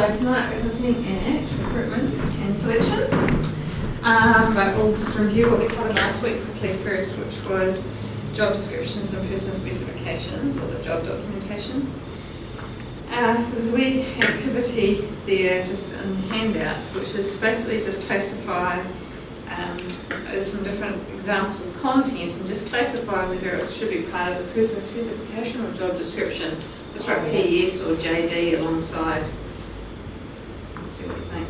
So tonight we're looking at recruitment and selection, but we'll just review what we covered last week quickly first, which was job descriptions and person specifications, or the job documentation. So there's a wee activity there just in handouts, which is basically just classify some different examples of content and just classify whether it should be part of the person specification or job description. Just write PS or JD alongside. Let's see what you think.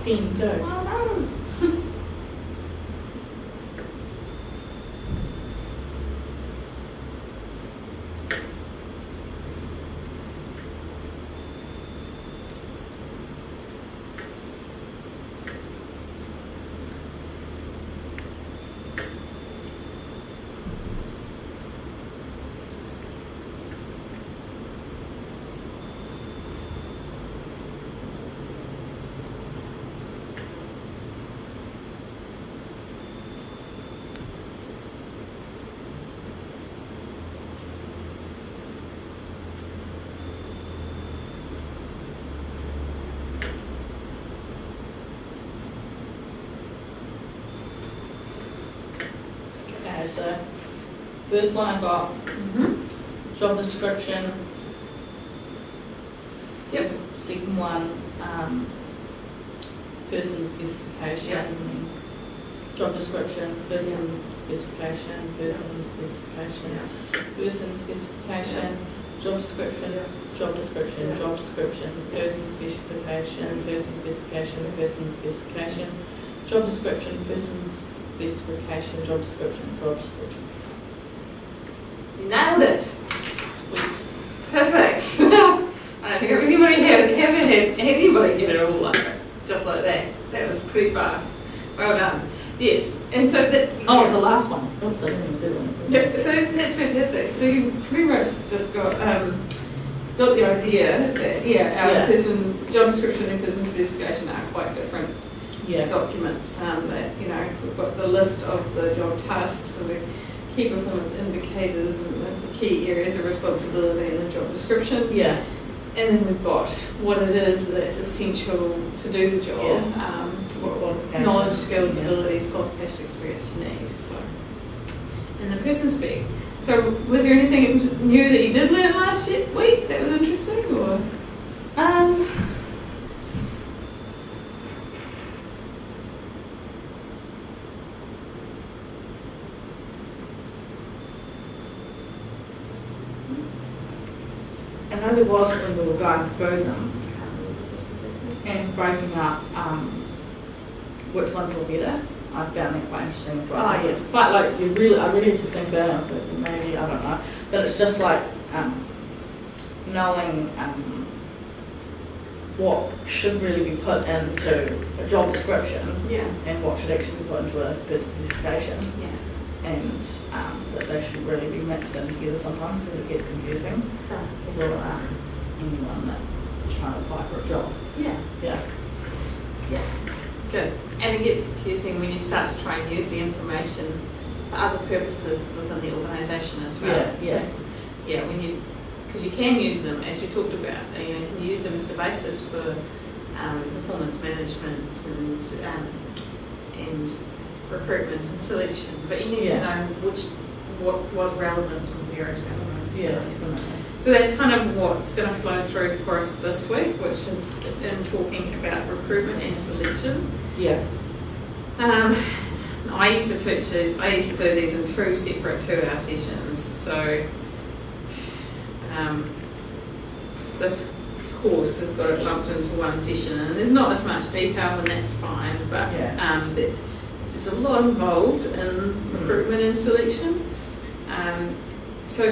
Theme too. Oh no! Okay, so first one I got job description. Yep. Second one, person specification. Yep. Job description, person specification, person specification, person specification, job description, job description, job description, person specification, person specification, person specification, job description, person specification, job description, job description. You nailed it. Sweet. Perfect. I don't think anybody ever had anybody get it all like it, just like that. That was pretty fast. Well done. Yes, and so that. Oh, the last one. Oops, I didn't do one. Yeah, so that's fantastic. So you pretty much just got the idea that our person job description and person specification are quite different documents. That we've got the list of the job tasks and the key performance indicators and the key areas of responsibility in the job description. Yeah. And then we've got what it is that's essential to do the job. What knowledge, skills, abilities, qualification, experience you need. So, and the person spec. So, was there anything new that you did learn last week that was interesting, or? I know there was when we were going through them and breaking up which ones were better. I found that quite interesting as well. Oh, yeah. It's quite like I really had to think about it. I thought maybe, I don't know, but it's just like knowing what should really be put into a job description and what should actually be put into a person specification. And that they should really be mixed in together sometimes because it gets confusing for anyone that is trying to apply for a job. Yeah. Good. And it gets confusing when you start to try and use the information for other purposes within the organisation as well. Because you can use them, as we talked about, you can use them as the basis for performance management and recruitment and selection, but you need to know what was relevant and where is relevant. Definitely. So that's kind of what's going to flow through for us this week, which is in talking about recruitment and selection. I used to teach these. I used to do these in two separate 2-hour sessions. So this course has got it lumped into one session, and there's not as much detail, and that's fine, but there's a lot involved in recruitment and selection. So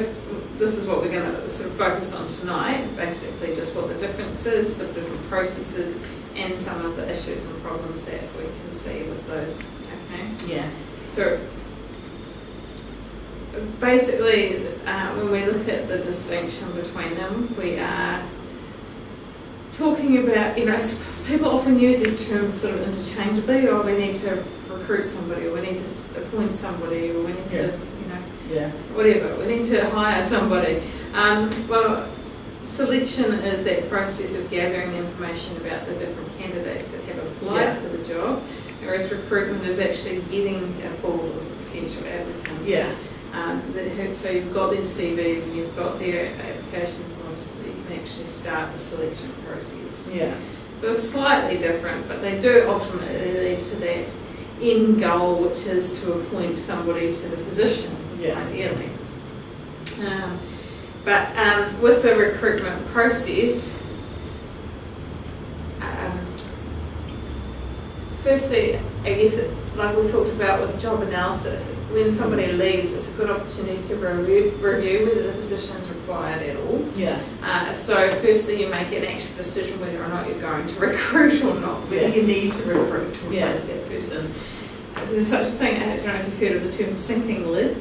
this is what we're going to sort of focus on tonight, basically just what the difference is, the different processes, and some of the issues and problems that we can see with those. Okay? Yeah. So basically, when we look at the distinction between them, we are talking about, people often use these terms sort of interchangeably, or we need to recruit somebody, or we need to appoint somebody, or we need to, whatever, we need to hire somebody. Well, selection is that process of gathering information about the different candidates that have applied for the job, whereas recruitment is actually getting a pool of potential applicants. Yeah. So you've got their CVs and you've got their application forms so that you can actually start the selection process. Yeah. So it's slightly different, but they do ultimately lead to that end goal, which is to appoint somebody to the position, ideally. But with the recruitment process, firstly, I guess, like we talked about with job analysis, when somebody leaves, it's a good opportunity to review whether the position is required at all. Yeah. So firstly, you make an actual decision whether or not you're going to recruit or not, whether you need to recruit to replace that person. There's such a thing, I don't know if you've heard of the term sinking lid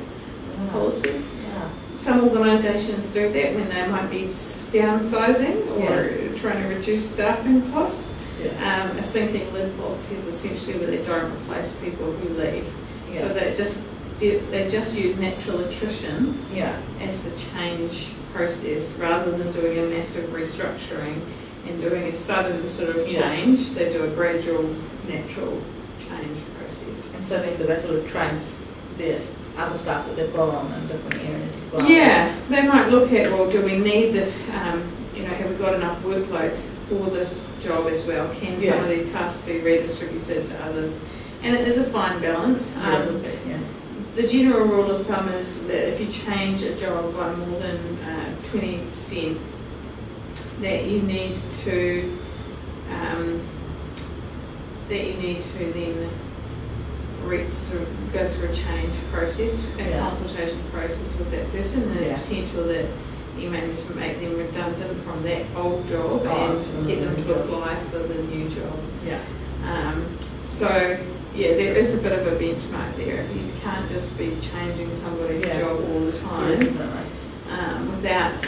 policy. Yeah. Some organisations do that when they might be downsizing or trying to reduce staffing costs. Yeah. A sinking lid policy is essentially where they don't replace people who leave. Yeah. So they just use natural attrition as the change process, rather than doing a massive restructuring and doing a sudden sort of change. They do a gradual, natural change process. And so then do they sort of trains there's other staff that they've got on in different areas as well? Yeah, they might look at, well, do we need the, have we got enough workload for this job as well? Can some of these tasks be redistributed to others? And it is a fine balance. The general rule of thumb is that if you change a job by more than 20%, that you need to then sort of go through a change process, a consultation process with that person. There's potential that you may need to make them redundant from that old job and get them to apply for the new job. There is a bit of a benchmark there. You can't just be changing somebody's job all the time without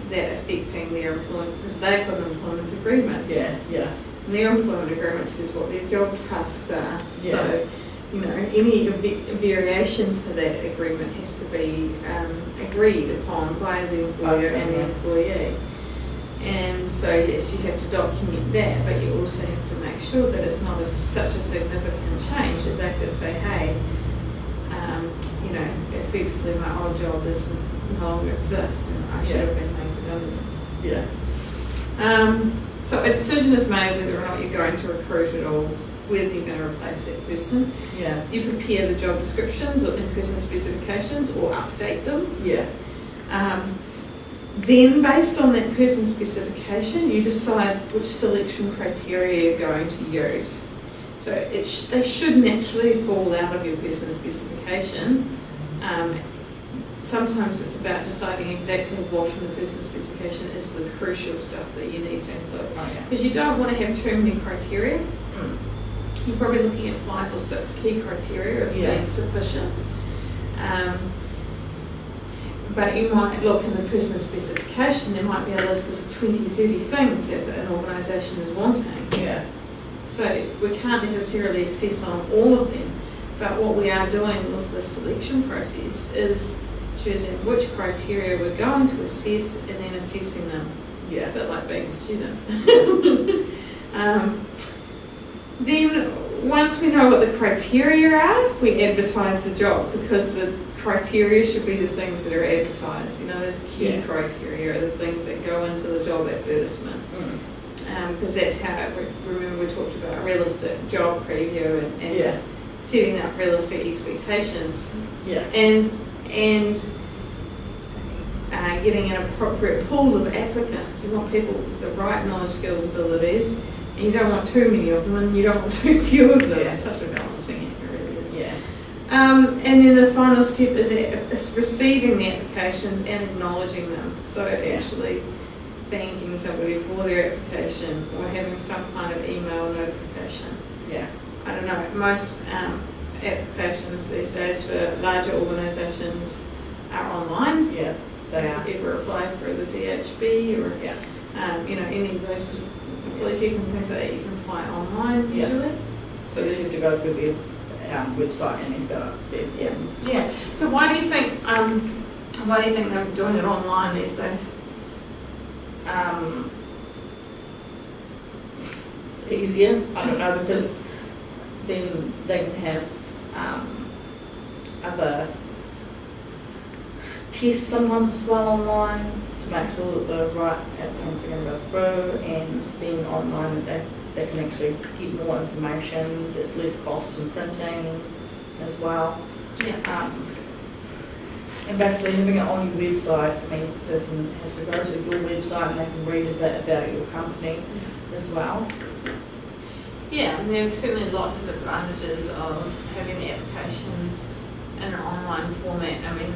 that affecting their employment, because they've got an employment agreement. And their employment agreement says what their job tasks are. So any variation to that agreement has to be agreed upon by the employer and the employee. And so, yes, you have to document that, but you also have to make sure that it's not such a significant change that they could say, hey, effectively my old job no longer exists and I should have been made redundant. So a decision is made whether or not you're going to recruit at all, whether you're going to replace that person. You prepare the job descriptions or in-person specifications or update them. Then, based on that person specification, you decide which selection criteria you're going to use. So they should naturally fall out of your person specification. Sometimes it's about deciding exactly what in the person specification is the crucial stuff that you need to include. Because you don't want to have too many criteria. You're probably looking at 5 or 6 key criteria as being sufficient. But you might look in the person specification, there might be a list of 20, 30 things that an organisation is wanting. So we can't necessarily assess on all of them, but what we are doing with the selection process is choosing which criteria we're going to assess and then assessing them. It's a bit like being a student. Then once we know what the criteria are, we advertise the job, because the criteria should be the things that are advertised. There's key criteria, the things that go into the job advertisement. Because that's how, remember we talked about a realistic job preview and setting up realistic expectations. And getting an appropriate pool of applicants. You want people with the right knowledge, skills, abilities, and you don't want too many of them, and you don't want too few of them. Yeah. It's such a balancing act, it really is. Yeah. And then the final step is receiving the applications and acknowledging them. So actually thanking somebody for their application or having some kind of email notification. Yeah. I don't know, most applications these days for larger organisations are online. Yeah, they are. If you ever apply for the DHB or any of those polytech and things like that, you can apply online usually. So you just have to go through the website and then go. Yeah. So why do you think they're doing it online these days? Easier. I don't know, because then they can have other tests sometimes as well online to make sure that the right applicants are going to go through, and then online they can actually get more information. There's less cost in printing as well. Yeah. And basically having it on your website means the person has to go to your website and they can read a bit about your company as well. Yeah, and there's certainly lots of advantages of having the application in an online format. I mean,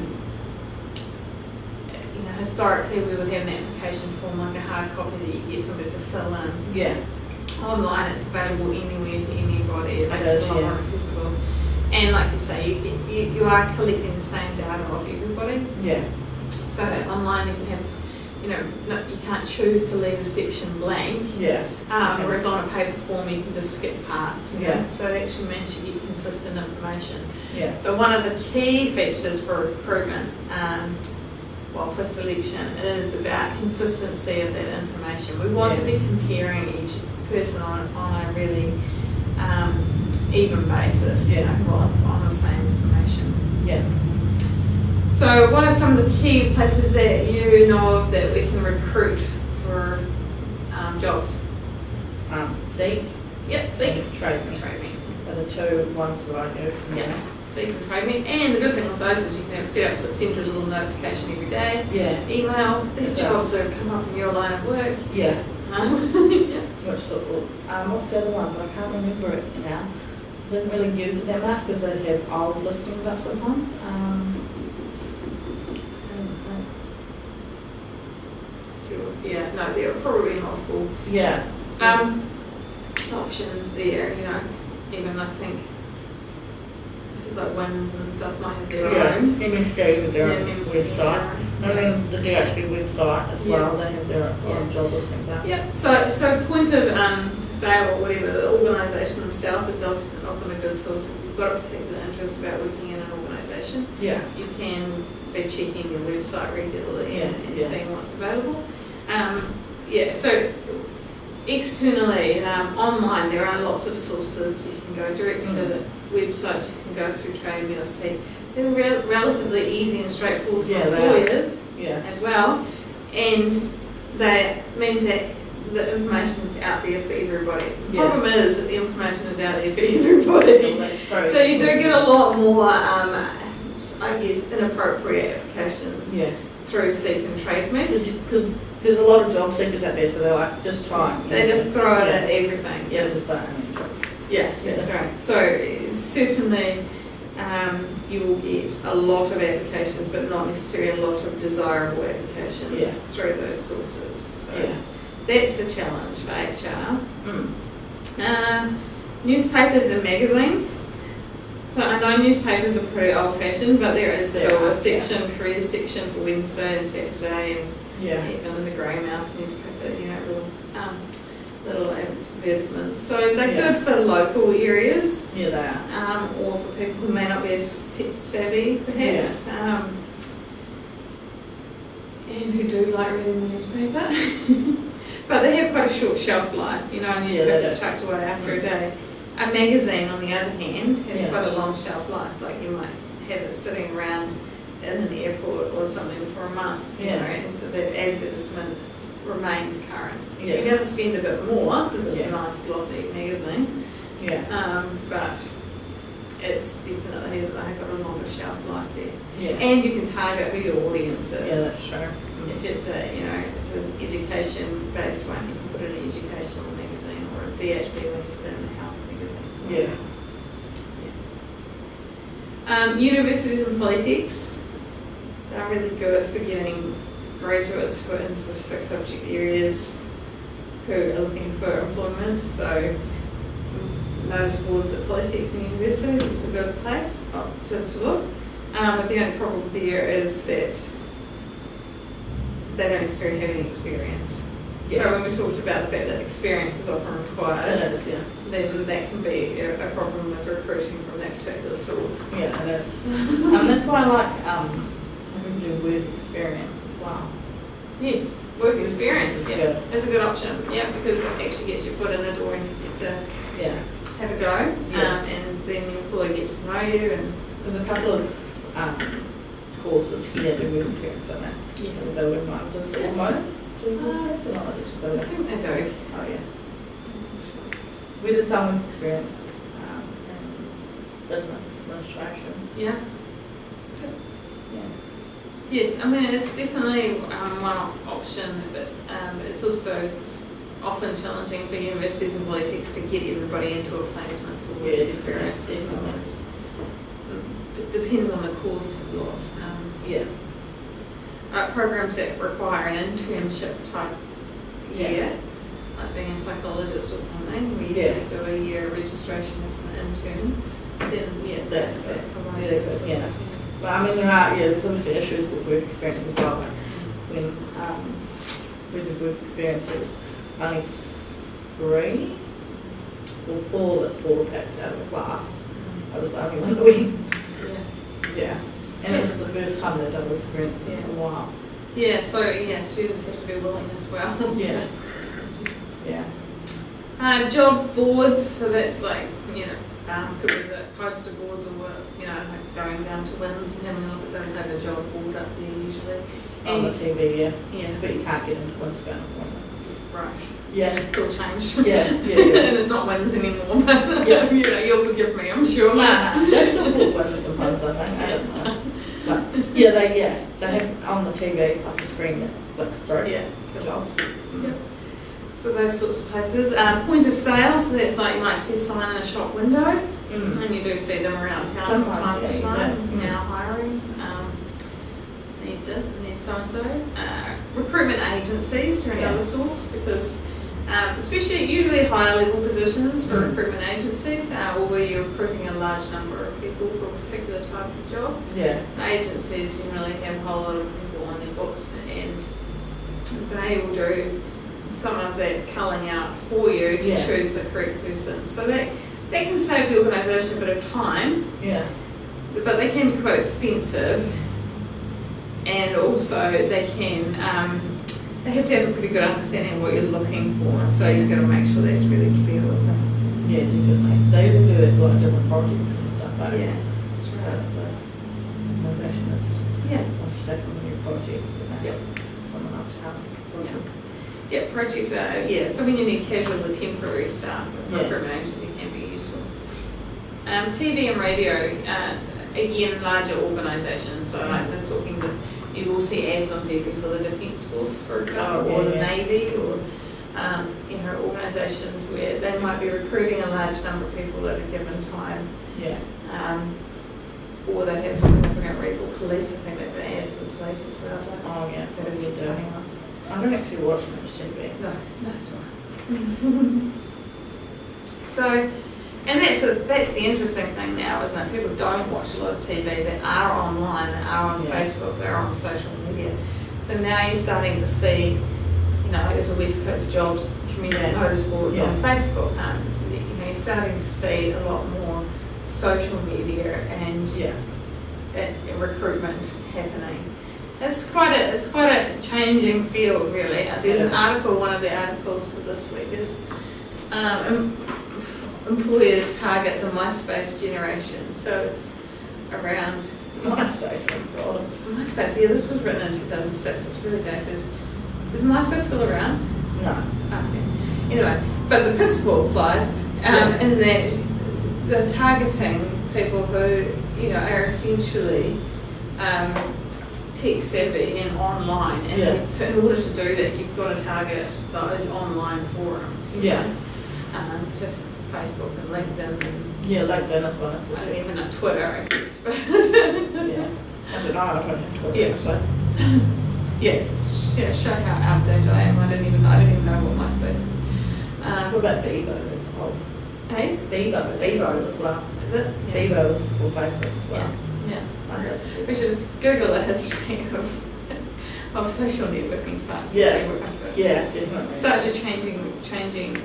historically we would have an application form like a hard copy that you get somebody to fill in. Yeah. Online it's available anywhere to anybody. It makes it a lot more accessible. And like you say, you are collecting the same data of everybody. Yeah. So online you can have, you can't choose to leave a section blank. Yeah. Whereas on a paper form you can just skip parts. Yeah. So it actually means you get consistent information. Yeah. So one of the key features for recruitment, for selection, is about consistency of that information. We want to be comparing each person on a really even basis, on the same information. Yeah. So what are some of the key places that you know of that we can recruit for jobs? Seek. Yep, Seek. Trade Me. Are the two ones that I use. Yeah. Seek and Trade Me. And the good thing with those is you can have set up so it sends you a little notification every day. Yeah. Email. These jobs that come up in your line of work. Yeah. Yeah. What's the other one? But I can't remember it now. Didn't really use it that much because they have old listings up sometimes. There are probably multiple options there, even I think this is like Wins and stuff might have their own. MSD with their own website. And then the DHB website as well, they have their own job listings up. Yeah, so point of sale or whatever, the organisation themselves is often a good source. If you've got a particular interest about working in an organisation, you can be checking your website regularly and seeing what's available. So externally, online, there are lots of sources. You can go direct to the websites, you can go through Trade Me or Seek. They're relatively easy and straightforward for employers as well, and that means that the information is out there for everybody. The problem is that the information is out there for everybody. So you do get a lot more, inappropriate applications through Seek and Trade Me. Because there's a lot of job seekers out there, so they're like, just trying. They just throw it at everything. Yeah, just saying any job. Yeah, that's right. So certainly you will get a lot of applications, but not necessarily a lot of desirable applications through those sources. So that's the challenge for HR. Newspapers and magazines. So I know newspapers are pretty old-fashioned, but there is still a section, career section for Wednesday and Saturday, and even in the Greymouth newspaper, little advertisements. So they're good for local areas. Yeah, they are. Or for people who may not be as tech savvy, perhaps, and who do like reading the newspaper. But they have quite a short shelf life, newspapers chucked away after a day. A magazine, on the other hand, has quite a long shelf life. Like you might have it sitting around in an airport or something for a month, and so the advertisement remains current. You're going to spend a bit more because it's a nice glossy magazine. But it's definitely, they've got a longer shelf life there. Yeah. And you can target who your audience is. Yeah, that's true. If it's it's an education-based one, you can put it in an educational magazine, or a DHB one, you can put it in a health magazine. Yeah. Universities and politics, they're really good for getting graduates who are in specific subject areas who are looking for employment. So those boards at politics and universities is a good place to look. But the only problem there is that they don't necessarily have any experience. Yeah. So when we talked about the fact that experience is often required, It is, yeah. then that can be a problem with recruiting from that particular source. Yeah, it is. That's why I like having to do work experience as well. Yes, work experience, Is yeah, good. is a good option, yeah, because it actually gets your foot in the door and you get to Yeah. have a go, Yeah. and then your employer gets to know you, and There's a couple of courses here do work experience, don't they? yes, In the building one. Does it automotive do work experience or not? Is it just I building? think they do. Oh, yeah. We did some work experience in business administration. Yeah, Yeah. yes, I mean, it's definitely one option, but it's also often challenging for universities and politics to get everybody into a placement for work Yeah, experience, definitely. It depends on the course a lot. Yeah. Programs that require an internship type Yeah. year, like being a psychologist or something, where you Yeah. have to do a year registration as an intern, then That's that good. provides Yeah, that good, sort yeah. of thing. But I mean, there's obviously issues with work experience as well. But when we did work experiences, only 3 or 4 that picked out of the class. I was the only one that went. Yeah. Yeah. And it was the first time they'd done work experience in a while. Yeah, so students have to be willing as well. Yeah. Yeah. Job boards, so that's like, could be the poster boards, or like going down to Winds and having a look at them, have a job board up there usually. On the TV, yeah. Yeah, But you can't get into one's phone appointment. right. Yeah. It's all changed. Yeah, yeah. And it's not Winds anymore, but Yeah. you'll forgive me, I'm sure. Nah, they still put ones sometimes, I think. I don't know. But yeah, they have on the TV like a screen that flicks through. Yeah. The jobs. Yep. So those sorts of places. Point of sale, so that's like you might see a sign in a shop window, Mm. and you do see them around town from Sometimes, time to yeah, time. yeah. Now hiring, need so-and-so. Recruitment agencies are another Yeah. source, because especially usually higher level positions for Mm. recruitment agencies, or where you're recruiting a large number of people for a particular type of job. Yeah. Agencies generally have a whole lot of people on their books, and they will do some of that culling out for you to Yeah. choose the correct person. So that can save the organisation a bit of time, Yeah. but they can be quite expensive, and also they can they have to have a pretty good understanding of what you're looking for. So you've got to make sure that's really clear with them. Yeah, definitely. They even do it like different projects and stuff like Yeah, that. that's right. The organisation is Yeah. stuck on a new project. Yep. Someone else help. Yeah, projects are, so when you need casual or temporary staff, Yeah. recruitment agency can be useful. TV and radio, again, larger organisations, so like they're talking to, you will see ads on TV for the Defence Force, for example, or the Navy, or organisations where they might be recruiting a large number of people at a given time, Yeah. or they have significant reason. Police, I think they've been ad for the police as well. Oh, yeah. That is Probably do. funny one. I don't actually watch much TV. No, that's right. So, and that's the interesting thing now, isn't it? People don't watch a lot of TV, they are online, they are on Yeah. Facebook, they're on social media. So now you're starting to see, there's a West Coast Jobs community Yeah. notice board Yeah. on Facebook. You're starting to see a lot more social media and Yeah. recruitment happening. It's quite a changing field, really. There's an article, one of the articles for this week is employers target the MySpace generation. So it's around MySpace, thank God. MySpace. Yeah, this was written in 2006. It's really dated. Is MySpace still around? No. Okay. Anyway, but the principle applies in that the targeting people who, you know, are essentially tech savvy and online, and so in order to do that, you've got to target those online forums. So Facebook and LinkedIn. LinkedIn as well. I don't even know Twitter, I guess. But I don't know. I don't have Twitter. So. Yes. Show how outdated I am. I don't even know what MySpace is. What about Bevo? It's old. Hey? Bevo as well. Is it? Bevo was before Facebook as well. We should Google the history of social networking sites. Definitely. Such a changing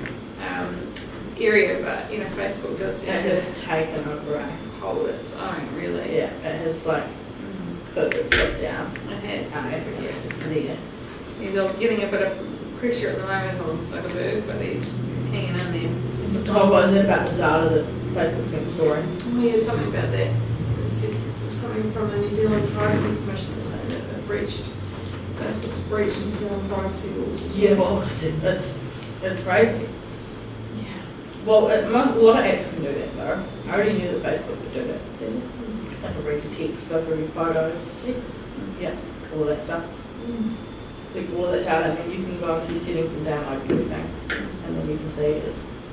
area, but you know, Facebook does seem it has taken over a hold its own, really. It has put its foot down. It has. It's just there. He's getting a bit of pressure at the moment on Zuckerberg, but he's hanging in there. What is it about the data that Facebook's been storing? Well, there's something about that. Something from the New Zealand Privacy Commission saying that Facebook's breached New Zealand privacy rules. Well, it's crazy. Well, a lot of apps can do that though. I already knew that Facebook could do that. Did you? Like a read your text, go through your photos. All that stuff. Like all that data, and then you can go into your settings and download everything. And then you can see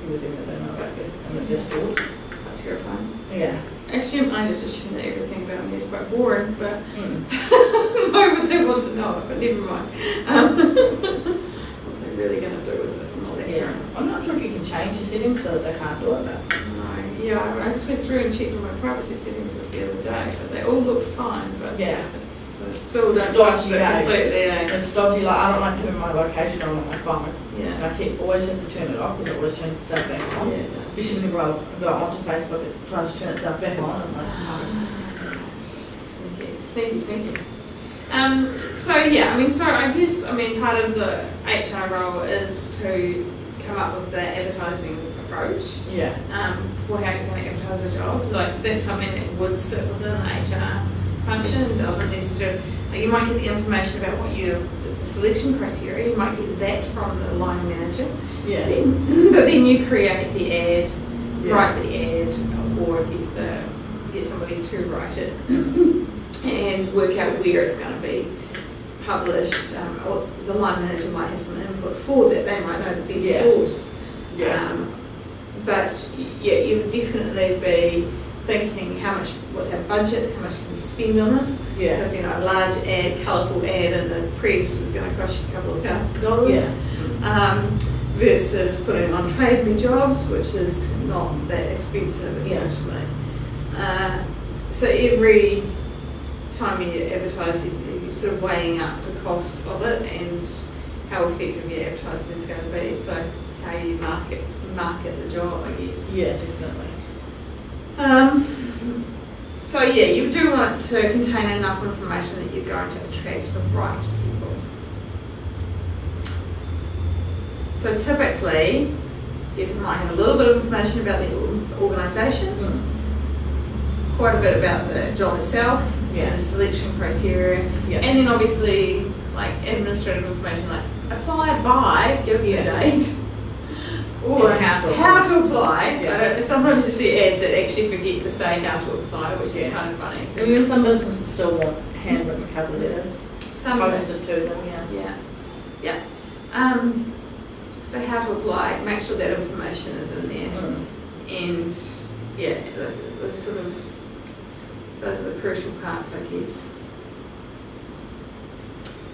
everything that they know about you and that they're stored. Quite terrifying. I just assume that everything about me is quite boring, but why would they want to know it? But never mind. What are they really going to do with it? I'm not that current. I'm not sure if you can change your settings so that they can't do it. No. I just went through and checked all my privacy settings just the other day, but they all looked fine. But it's still don't trust it completely. It's dodgy. I don't like having my location on my phone. And I always have to turn it off because it always turns itself back on. Especially whenever I go onto Facebook, it tries to turn itself back on. I'm like, Sneaky. Part of the HR role is to come up with the advertising approach. For how you're going to advertise a job. Like that's something that would sit within the HR function. Doesn't necessarily. You might get the information about the selection criteria. You might get that from the line manager. But then you create the ad, write the ad, or get somebody to write it, and work out where it's going to be published. Or the line manager might have some input for that. They might know the best source. But you would definitely be thinking what's our budget, how much can we spend on this? Because a large ad, colourful ad in the press is going to cost you a couple of $1,000. Versus putting on Trade Me jobs, which is not that expensive essentially. So every time you advertise, you're sort of weighing up the costs of it and how effective your advertising is going to be. So how you market the job, I guess. Definitely. You do want to contain enough information that you're going to attract the right people. So typically, you might have a little bit of information about the organisation, quite a bit about the job itself, and the selection criteria, and then obviously like administrative information like apply by, give me a date, or how to apply. Sometimes you see ads that actually forget to say how to apply, which is kind of funny. And some businesses still want handwritten cover letters posted to them. So how to apply, make sure that information is in there, and those are the crucial parts, I guess.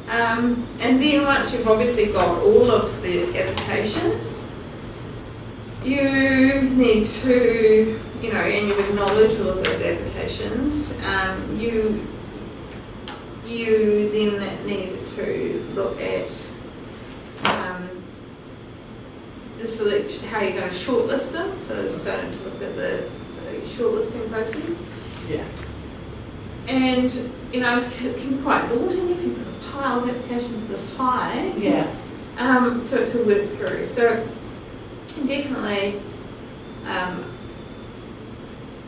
And then once you've obviously got all of the applications, you need to, and you've acknowledged all of those applications, you then need to look at the selection, how you're going to shortlist them. So it's starting to look at the shortlisting process. And, it can be quite daunting if you've got a pile of applications this high to work through. So definitely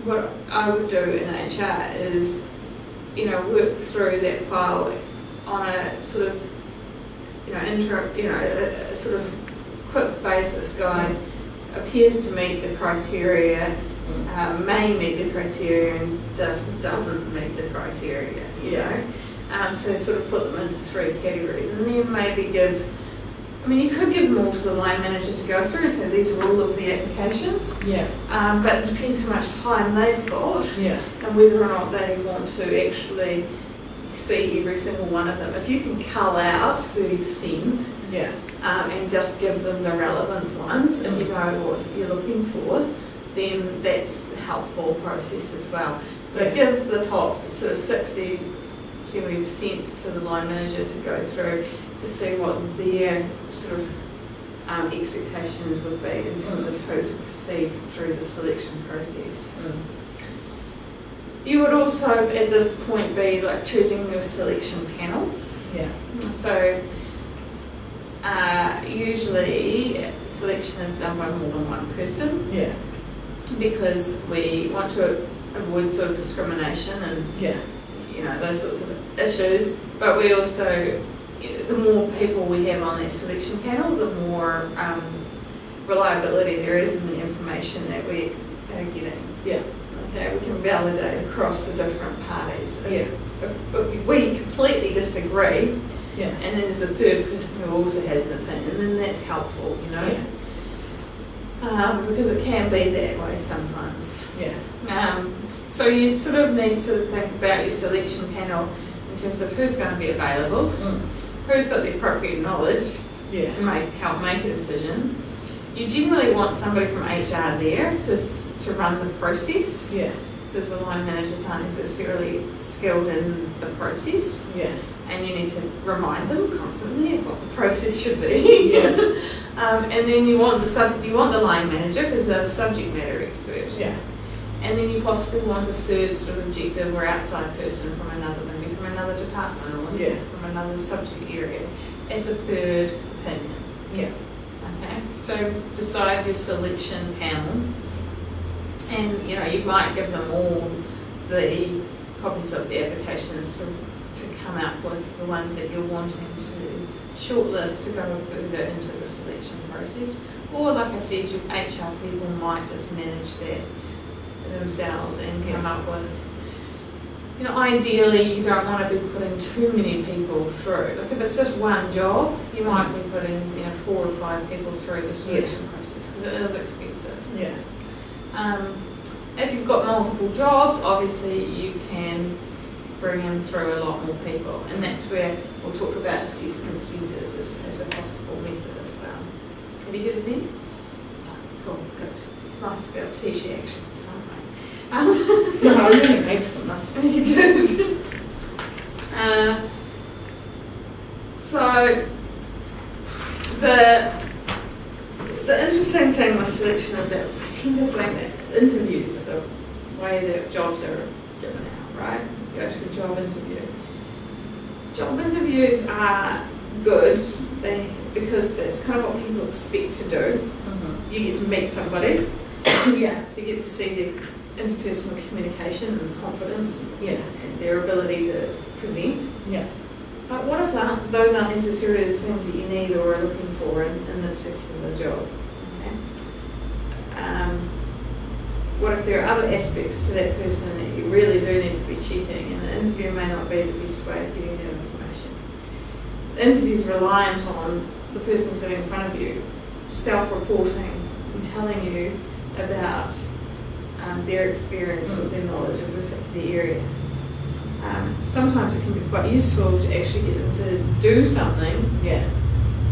what I would do in HR is, work through that pile on a sort of, a sort of quick basis going, appears to meet the criteria, may meet the criteria and doesn't meet the criteria, you know. So sort of put them into 3 categories, and then maybe you could give them all to the line manager to go through and say these are all of the applications. But it depends how much time they've got and whether or not they want to actually see every single one of them. If you can cull out 30% and just give them the relevant ones, if you know what you're looking for, then that's a helpful process as well. So give the top sort of 60-70% to the line manager to go through to see what their sort of expectations would be in terms of who to proceed through the selection process. You would also at this point be like choosing your selection panel. So usually selection is done by more than one person. Because we want to avoid sort of discrimination and those sorts of issues, but we also, the more people we have on that selection panel, the more reliability there is in the information that we are getting. Okay, we can validate across the different parties. If we completely disagree, and then there's a third person who also has an opinion, then that's helpful, you know. Because it can be that way sometimes. So you sort of need to think about your selection panel in terms of who's going to be available, who's got the appropriate knowledge to help make a decision. You generally want somebody from HR there to run the process, because the line managers aren't necessarily skilled in the process, and you need to remind them constantly of what the process should be. And then you want the line manager because they're the subject matter expert. And then you possibly want a third sort of objective or outside person from maybe from another department or from another subject area as a third opinion. Okay. So decide your selection panel, and you might give them all the copies of the applications to come up with the ones that you're wanting to shortlist to go further into the selection process. Or like I said, your HR people might just manage that themselves and come up with, ideally you don't want to be putting too many people through. Like if it's just one job, you might be putting 4 or 5 people through the selection process because it is expensive. If you've got multiple jobs, obviously you can bring in through a lot more people, and that's where we'll talk about assessment centres as a possible method as well. Have you heard of them? Cool, good. It's nice to be able to teach you actually something. No, I really hate them. That's really good. So the interesting thing with selection is that I tend to think that interviews are the way that jobs are given out, right? You go to a job interview. Job interviews are good because that's kind of what people expect to do. You get to meet somebody. So you get to see their interpersonal communication and confidence and their ability to present. But what if those aren't necessarily the things that you need or are looking for in the particular job? Okay. What if there are other aspects to that person that you really do need to be checking, and the interview may not be the best way of getting that information? The interview is reliant on the person sitting in front of you self-reporting and telling you about their experience or their knowledge of a particular area. Sometimes it can be quite useful to actually get them to do something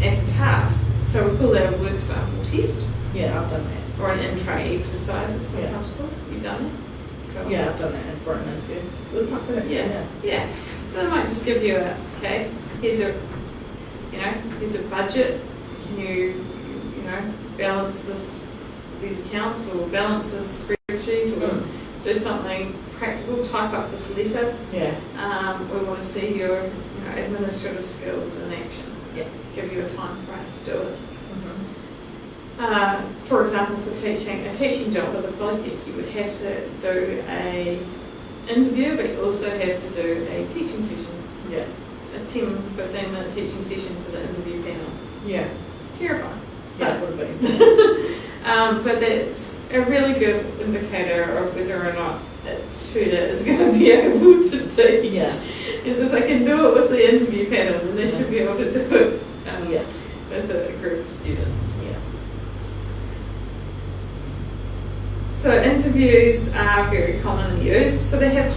as a task. So we call that a work sample test. I've done that. Or an in-tray exercise, it's sometimes called. You've done it? I've done that for an interview. It was quite good. So they might just give you here's a budget. Can you balance these accounts or balance this spreadsheet or do something practical, type up this letter. We want to see your administrative skills in action. Give you a time frame to do it. For example, for a teaching job at the Polytech, you would have to do an interview, but you also have to do a teaching session. A 10-15-minute teaching session to the interview panel. Terrifying. It would be. But that's a really good indicator of whether or not a tutor is going to be able to teach. Yeah. Is if they can do it with the interview panel, then they should be able to do it Yeah. with a group of students. Yeah. So interviews are very commonly used. So they have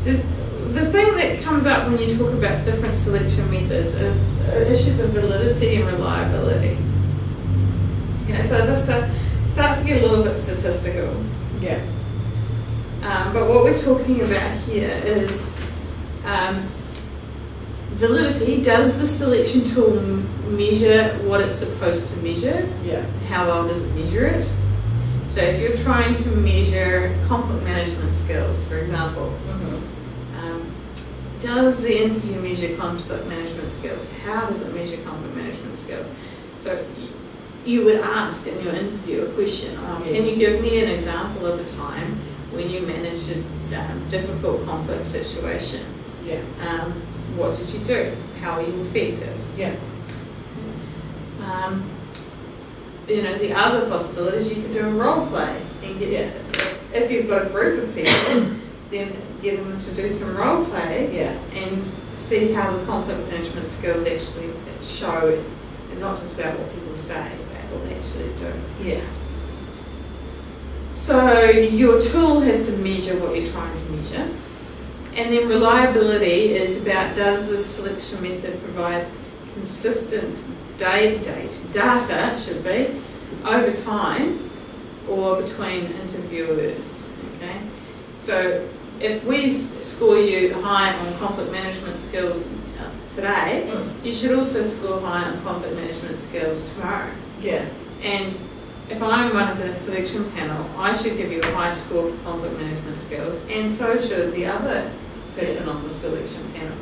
the thing that comes up when you talk about different selection methods is issues of validity and reliability. So this starts to get a little bit statistical. Yeah. But what we're talking about here is validity. Does the selection tool measure what it's supposed to measure? Yeah. How well does it measure it? So if you're trying to measure conflict management skills, for example, does the interview measure conflict management skills? How does it measure conflict management skills? So you would ask in your interview a question on, can you give me an example of a time when you managed a difficult conflict situation? Yeah. What did you do? How were you effective? Yeah. The other possibility is you could do a role play and get, if you've got a group of people, then get them to do some role play and see how the conflict management skills actually show, and not just about what people say, about what they actually do. Yeah. So your tool has to measure what you're trying to measure. And then reliability is about, does the selection method provide consistent data, should be, over time or between interviewers, okay? So if we score you high on conflict management skills today, you should also score high on conflict management skills tomorrow. Yeah. And if I'm one of the selection panel, I should give you a high score for conflict management skills, and so should the other person on the selection panel.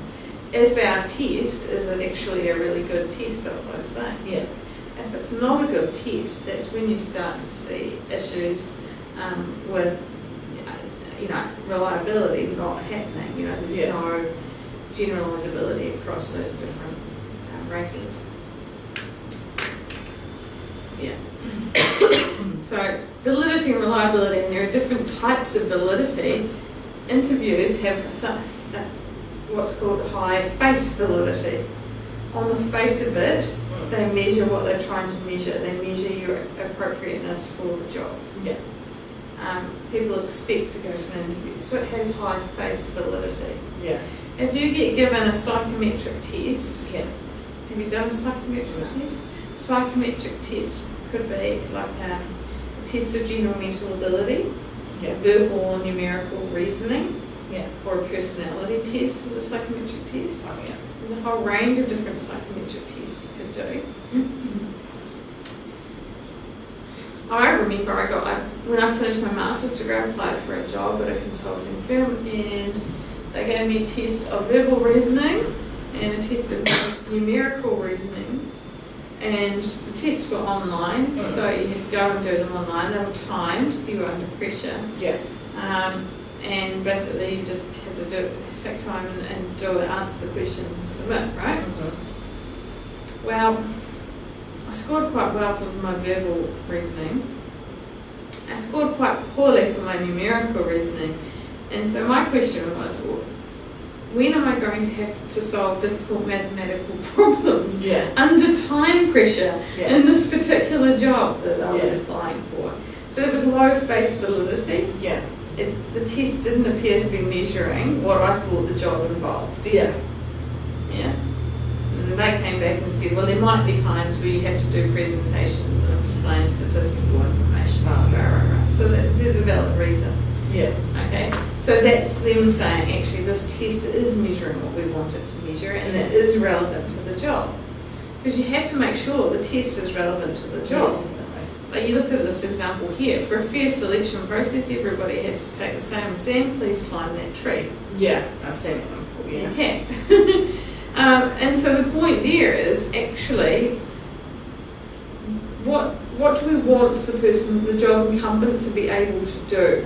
If our test is actually a really good test of those things. Yeah. If it's not a good test, that's when you start to see issues with, reliability not happening. There's no generalisability across those different ratings. Yeah. So validity and reliability, and there are different types of validity. Interviews have what's called high face validity. On the face of it, they measure what they're trying to measure. They measure your appropriateness for the job. Yeah. People expect to go to an interview, so it has high face validity. Yeah. If you get given a psychometric test, Yeah. have you done a psychometric test? Psychometric test could be like a test of general mental ability, verbal or numerical reasoning, or a personality test is a psychometric test. Oh, yeah. There's a whole range of different psychometric tests you could do. I remember when I finished my master's degree, I applied for a job at a consulting firm, and they gave me a test of verbal reasoning and a test of numerical reasoning. And the tests were online, so you had to go and do them online. They were timed, so you were under pressure. Yeah. And basically you just had to take time and answer the questions and submit, right? Well, I scored quite well for my verbal reasoning. I scored quite poorly for my numerical reasoning. And so my question was, when am I going to have to solve difficult mathematical problems under time pressure in this particular job that I was applying for? So there was low face validity. Yeah. The test didn't appear to be measuring what I thought the job involved. Yeah. Yeah. And they came back and said, well, there might be times where you have to do presentations and explain statistical information. Right. So there's a valid reason. Yeah. Okay. So that's them saying, actually, this test is measuring what we want it to measure, and it is relevant to the job. Because you have to make sure the test is relevant to the job. Like you look at this example here, for a fair selection process, everybody has to take the same exam. Please climb that tree. Yeah, I've seen it before. Yeah. Okay. And so the point there is actually, what do we want the job incumbent to be able to do?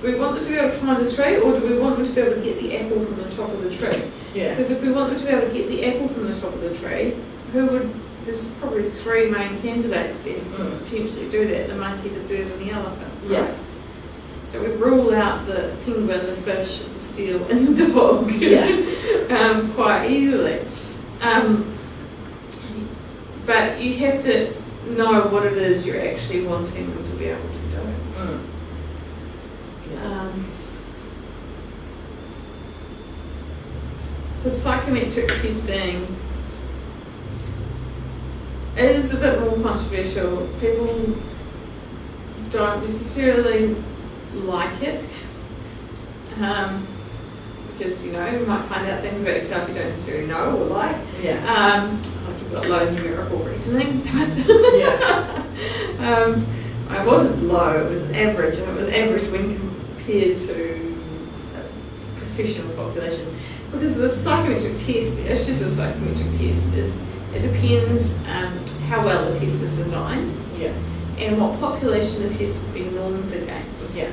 Do we want them to be able to climb the tree, or do we want them to be able to get the apple from the top of the tree? Yeah. Because if we want them to be able to get the apple from the top of the tree, who would there's probably three main candidates there who could potentially do that: the monkey, the bird, and the elephant. Yeah. So we rule out the penguin, the fish, the seal, and the dog. Yeah. Quite easily. But you have to know what it is you're actually wanting them to be able to do. So psychometric testing is a bit more controversial. People don't necessarily like it because, you know, you might find out things about yourself you don't necessarily know or like. Yeah. Like you've got low numerical reasoning. Yeah. I wasn't low, it was average, and it was average when compared to a professional population. Because the psychometric test, the issues with psychometric tests is it depends how well the test is designed. Yeah. And what population the test has been normed against. Yeah.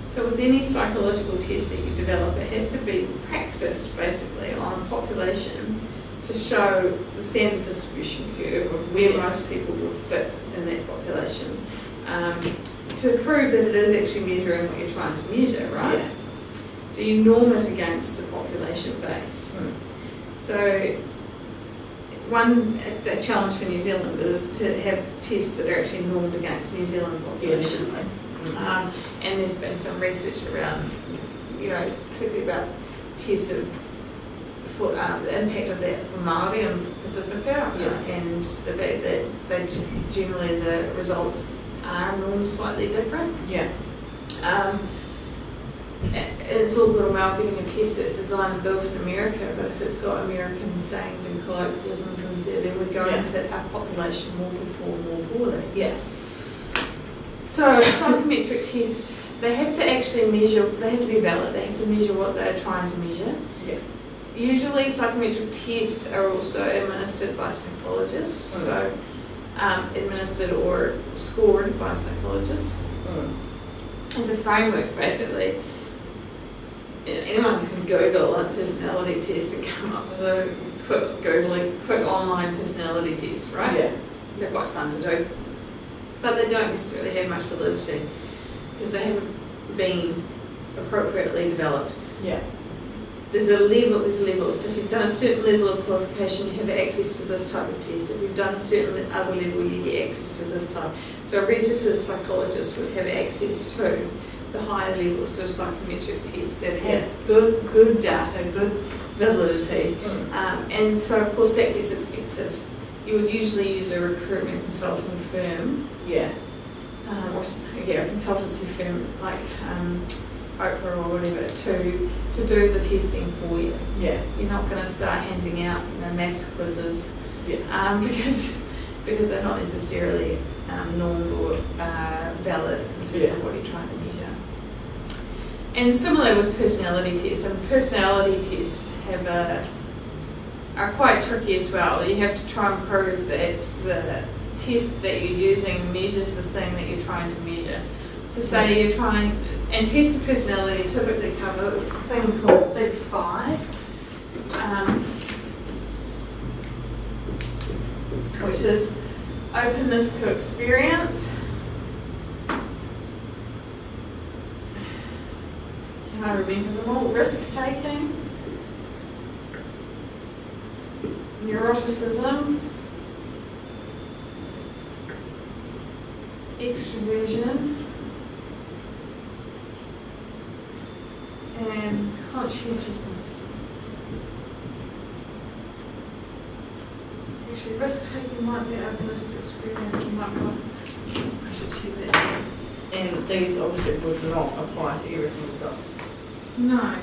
So with any psychological test that you develop, it has to be practiced basically on a population to show the standard distribution curve of where most people would fit in that population, to prove that it is actually measuring what you're trying to measure, right? Yeah. So you norm it against the population base. So a challenge for New Zealand is to have tests that are actually normed against New Zealand population. And there's been some research around, you know, particularly about tests for the impact of that for Māori and Pacifica, and the fact that generally the results are normed slightly different. Yeah. It's all good and well getting a test that's designed and built in America, but if it's got American sayings and colloquialisms in there, then we're going to our population will perform more poorly. Yeah. So psychometric tests, they have to actually measure, they have to be valid, they have to measure what they're trying to measure. Yeah. Usually psychometric tests are also administered by psychologists, so administered or scored by psychologists. It's a framework basically. Anyone can Google a personality test and come up with a quick online personality test, right? Yeah. They're quite fun to do. But they don't necessarily have much validity because they haven't been appropriately developed. Yeah. There's levels. So if you've done a certain level of qualification, you have access to this type of test. If you've done a certain other level, you get access to this type. So a registered psychologist would have access to the higher levels of psychometric tests that have good data, good validity. And so of course that gets expensive. You would usually use a recruitment consulting firm. Yeah. Or a consultancy firm like Oprah or whatever to do the testing for you. Yeah. You're not going to start handing out maths quizzes because they're not necessarily normed or valid in terms of what you're trying to measure. And similar with personality tests, personality tests are quite tricky as well. You have to try and prove that the test that you're using measures the thing that you're trying to measure. So say you're trying, and tests of personality typically cover a thing called Big Five, which is openness to experience, can I remember them all? Risk-taking, neuroticism, extroversion, and conscientiousness. Actually, risk-taking might be openness to experience. You might want, I should check that. And these obviously would not apply to everything we've got. No,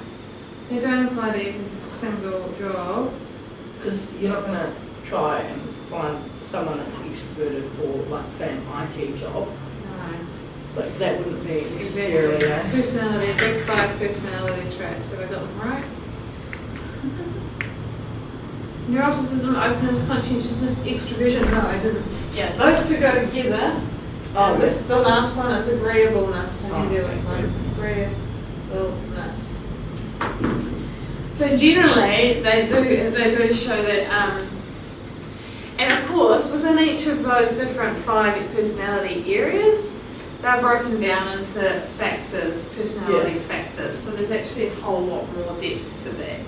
they don't apply to every single job. Because you're not going to try and find someone that's extroverted for, like, say, an IT job. No. Like, that wouldn't be necessarily Exactly. Personality, Big Five personality traits. Have I got them right? Neuroticism, openness, conscientiousness, extroversion. No, I didn't. Yeah, those two go together. Oh, The last one is agreeableness. I knew there was okay. one. Agreeableness. So generally, they do show that, and of course, with within each of those different 5 personality areas, they're broken down into factors, personality factors. So there's actually a whole lot more depth to that.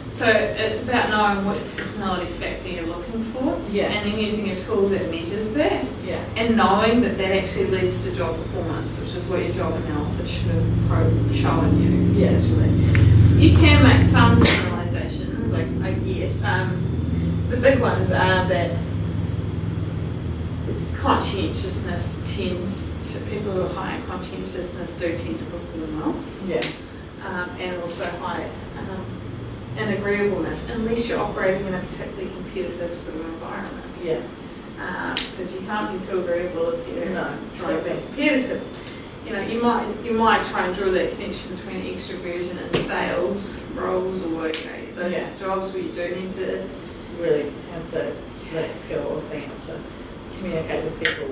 So it's about knowing which personality factor you're looking for, and then using a tool that measures that, and knowing that that actually leads to job performance, which is what your job analysis should have shown you, essentially. You can make some generalizations, I guess. The big ones are that conscientiousness tends to, people who are high in conscientiousness do tend to perform well. And also high in agreeableness, unless you're operating in a particularly competitive sort of environment. Because you can't be too agreeable if you're trying to be competitive. You know, you might try and draw that connection between extroversion and sales roles, or those jobs where you do need to really have that skill of being able to communicate with people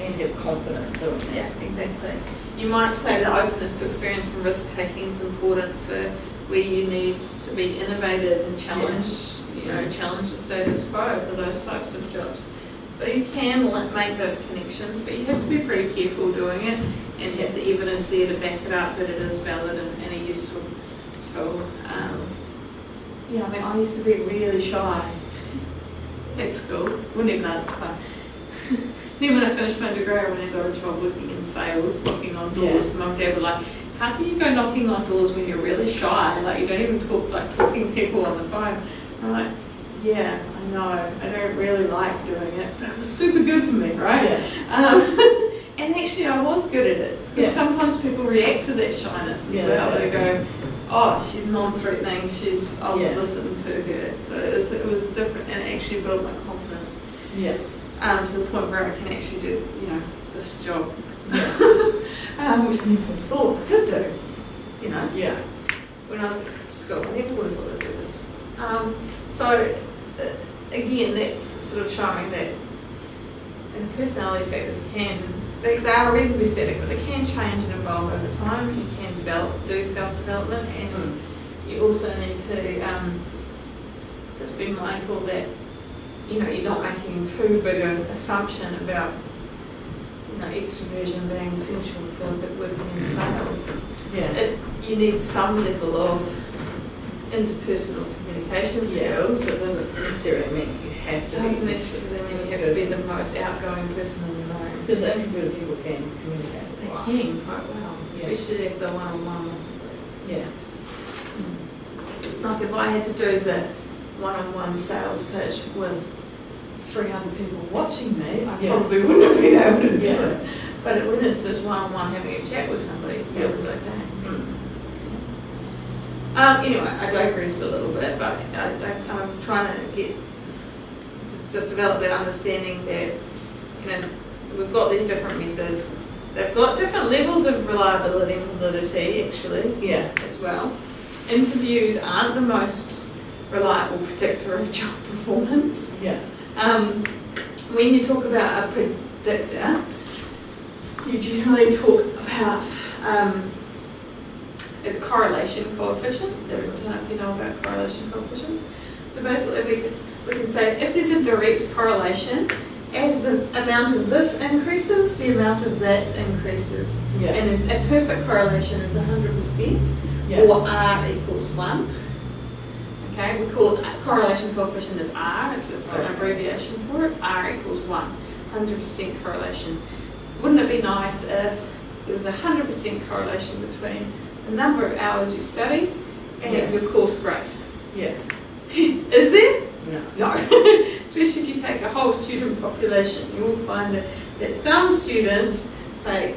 and have confidence doing that. Yeah, exactly. You might say that openness to experience and risk taking is important for where you need to be innovative and challenge, challenge the status quo for those types of jobs. So you can make those connections, but you have to be pretty careful doing it and have the evidence there to back it up that it is valid and a useful tool. I used to be really shy at school. Wouldn't even ask if then when I finished my degree, I went and got a job working in sales, knocking on doors. And my dad was like, how can you go knocking on doors when you're really shy? Like, you don't even talk, like talking to people on the phone. I'm like, yeah, I know. I don't really like doing it, but it was super good for me, right? And actually, I was good at it. Because sometimes people react to that shyness as well. They go, oh, she's non-threatening, I'll listen to her. So it was different, and it actually built my confidence. To the point where I can actually do, this job. Which people thought I could do, When I was at school, I never would have thought I'd do this. So, again, that's sort of showing that and personality factors they are reasonably static, but they can change and evolve over time. You can do self-development, and you also need to just be mindful that you're not making too big an assumption about extroversion being essential for working in sales. You need some level of interpersonal communication skills. It doesn't necessarily mean you have to. It doesn't necessarily mean you have to be the most outgoing person in the room. Because introverted people can communicate. They can quite well, especially if they're one-on-one. Like if I had to do the one-on-one sales pitch with 300 people watching me, I probably wouldn't have been able to do it. But when it's just one-on-one having a chat with somebody, it was okay. Anyway, I digress a little bit, but I'm trying to develop that understanding that we've got these different methods. They've got different levels of reliability and validity, actually, as well. Interviews aren't the most reliable predictor of job performance. When you talk about a predictor, you generally talk about a correlation coefficient. I don't know if you know about correlation coefficients. So basically, we can say if there's a direct correlation, as the amount of this increases, the amount of that increases. And a perfect correlation is 100%, or R equals 1. Okay, we call it correlation coefficient is R, it's just an abbreviation for it. R equals 1, 100% correlation. Wouldn't it be nice if there was a 100% correlation between the number of hours you study and your course grade? Is there? No. Especially if you take a whole student population, you will find that some students take,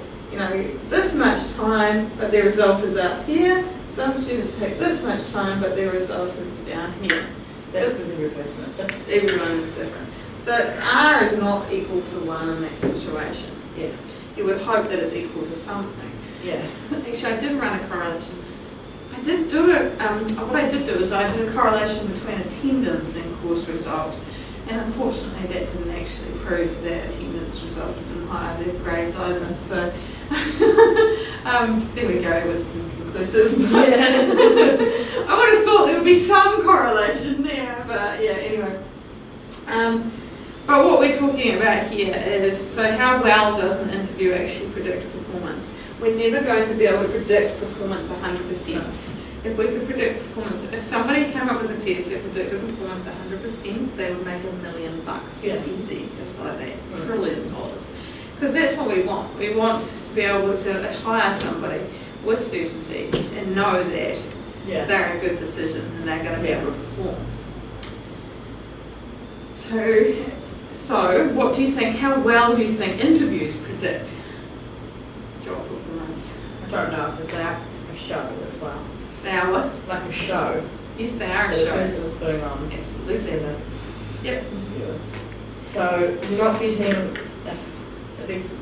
this much time, but their result is up here. Some students take this much time, but their result is down here. That's because every person is different. Everyone is different. So R is not equal to 1 in that situation. You would hope that it's equal to something. Actually, I did run a correlation. I did do it. What I did do is I did a correlation between attendance and course result. And unfortunately, that didn't actually prove that attendance resulted in higher level grades either. So there we go. It was inconclusive. I would have thought there would be some correlation there, but anyway. But what we're talking about here is, so how well does an interview actually predict performance? We're never going to be able to predict performance 100%. If we could predict performance, if somebody came up with a test that predicted performance 100%, they would make $1 million easy, just like that, $1 trillion. Because that's what we want. We want to be able to hire somebody with certainty and know that they're a good decision and they're going to be able to perform. So what do you think, how well do you think interviews predict job performance? I don't know, because they are a show as well. They are what? Like a show. Yes, they are a The show. person is putting on. Absolutely. Yep. Interviewers. So you're not getting,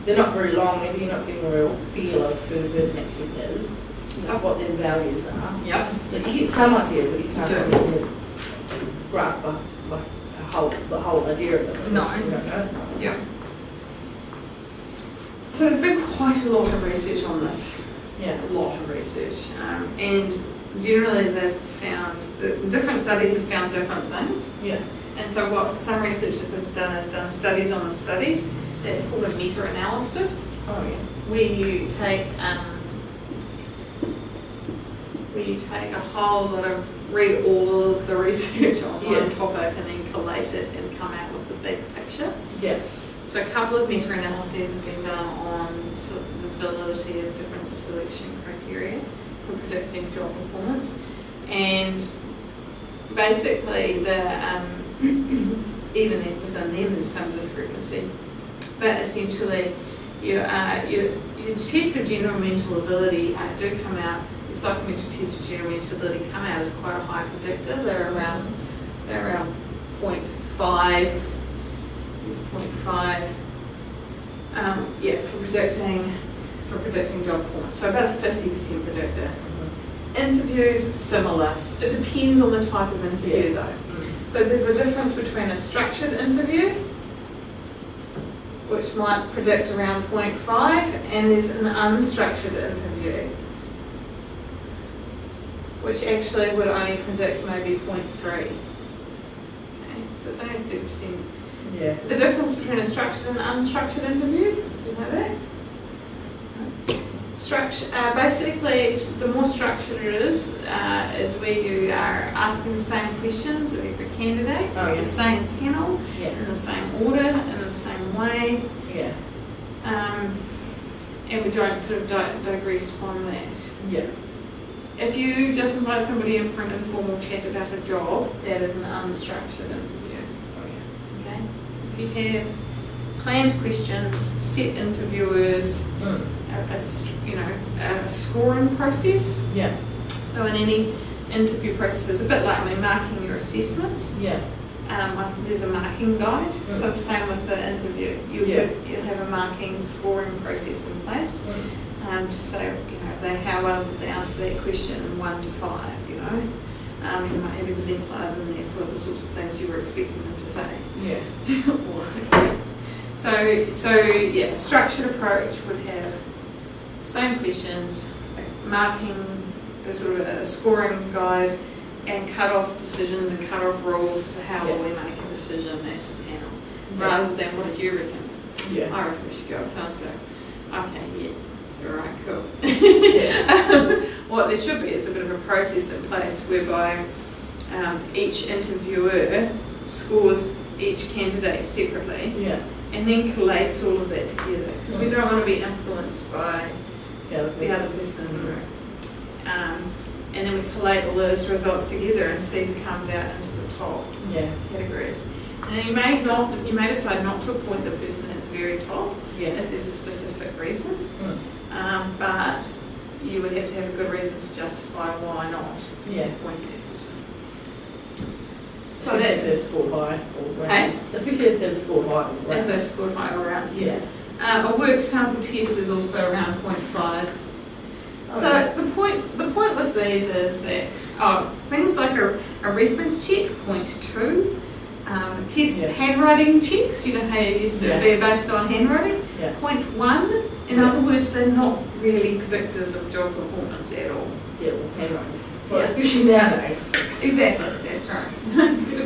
they're not very long, maybe you're not getting a real feel of who the person actually is, what their values are. Yep. So you get some idea, but you can't obviously grasp the whole idea of it. No. You don't know. Yep. So there's been quite a lot of research on this. Yeah. A lot of research. And generally they've found, different studies have found different things. Yeah. And so what some researchers have done is done studies on the studies. That's called a meta-analysis. Oh, yeah. Where you take a whole lot of, read all of the research on one topic and then collate it and come out with the big picture. Yeah. So a couple of meta-analyses have been done on the validity of different selection criteria for predicting job performance. And basically even within them there's some discrepancy. But essentially your tests of general mental ability do come out, the psychometric tests of general mental ability come out as quite a high predictor. They're around 0.5. It's 0.5. For predicting job performance. So about a 50% predictor. Interviews, similar. It depends on the type of interview though. So there's a difference between a structured interview, which might predict around 0.5, and there's an unstructured interview, which actually would only predict maybe 0.3. Okay, so it's only 30%. Yeah. The difference between a structured and unstructured interview, do you know that? Basically, the more structured it is where you are asking the same questions of every candidate, the same panel, in the same order, in the same way. Yeah. And we don't sort of digress from that. Yeah. If you just invite somebody in for an informal chat about a job, that is an unstructured interview. Okay? If you have planned questions, set interviewers, a scoring process. Yeah. So in any interview process, it's a bit like marking your assessments. Yeah. There's a marking guide. So the same with the interview. You'll have a marking scoring process in place to say, how well did they answer that question 1 to 5, You might have exemplars in there for the sorts of things you were expecting them to say. Yeah. So structured approach would have same questions, marking a sort of a scoring guide, and cut-off decisions and cut-off rules for how will we make a decision as a panel, rather than what did you reckon? Yeah. I reckon we should go with so-and-so. Okay, you're right, cool. What there should be is a bit of a process in place whereby each interviewer scores each candidate separately. Yeah. And then collates all of that together, because we don't want to be influenced by the other person. And then we collate all those results together and see who comes out into the top categories. And then you may decide not to appoint the person at the very top if there's a specific reason. But you would have to have a good reason to justify why not appoint that person. So Especially that's if they've scored high all round. Especially if they've scored high all round. if they've scored high all round, a work sample test is also around 0.5. So the point with these is that things like a reference check, 0.2, test handwriting checks, how you used to be based on handwriting, 0.1. In other words, they're not really predictors of job performance at all. Yeah, well, handwriting. Well, especially nowadays. Exactly, that's right.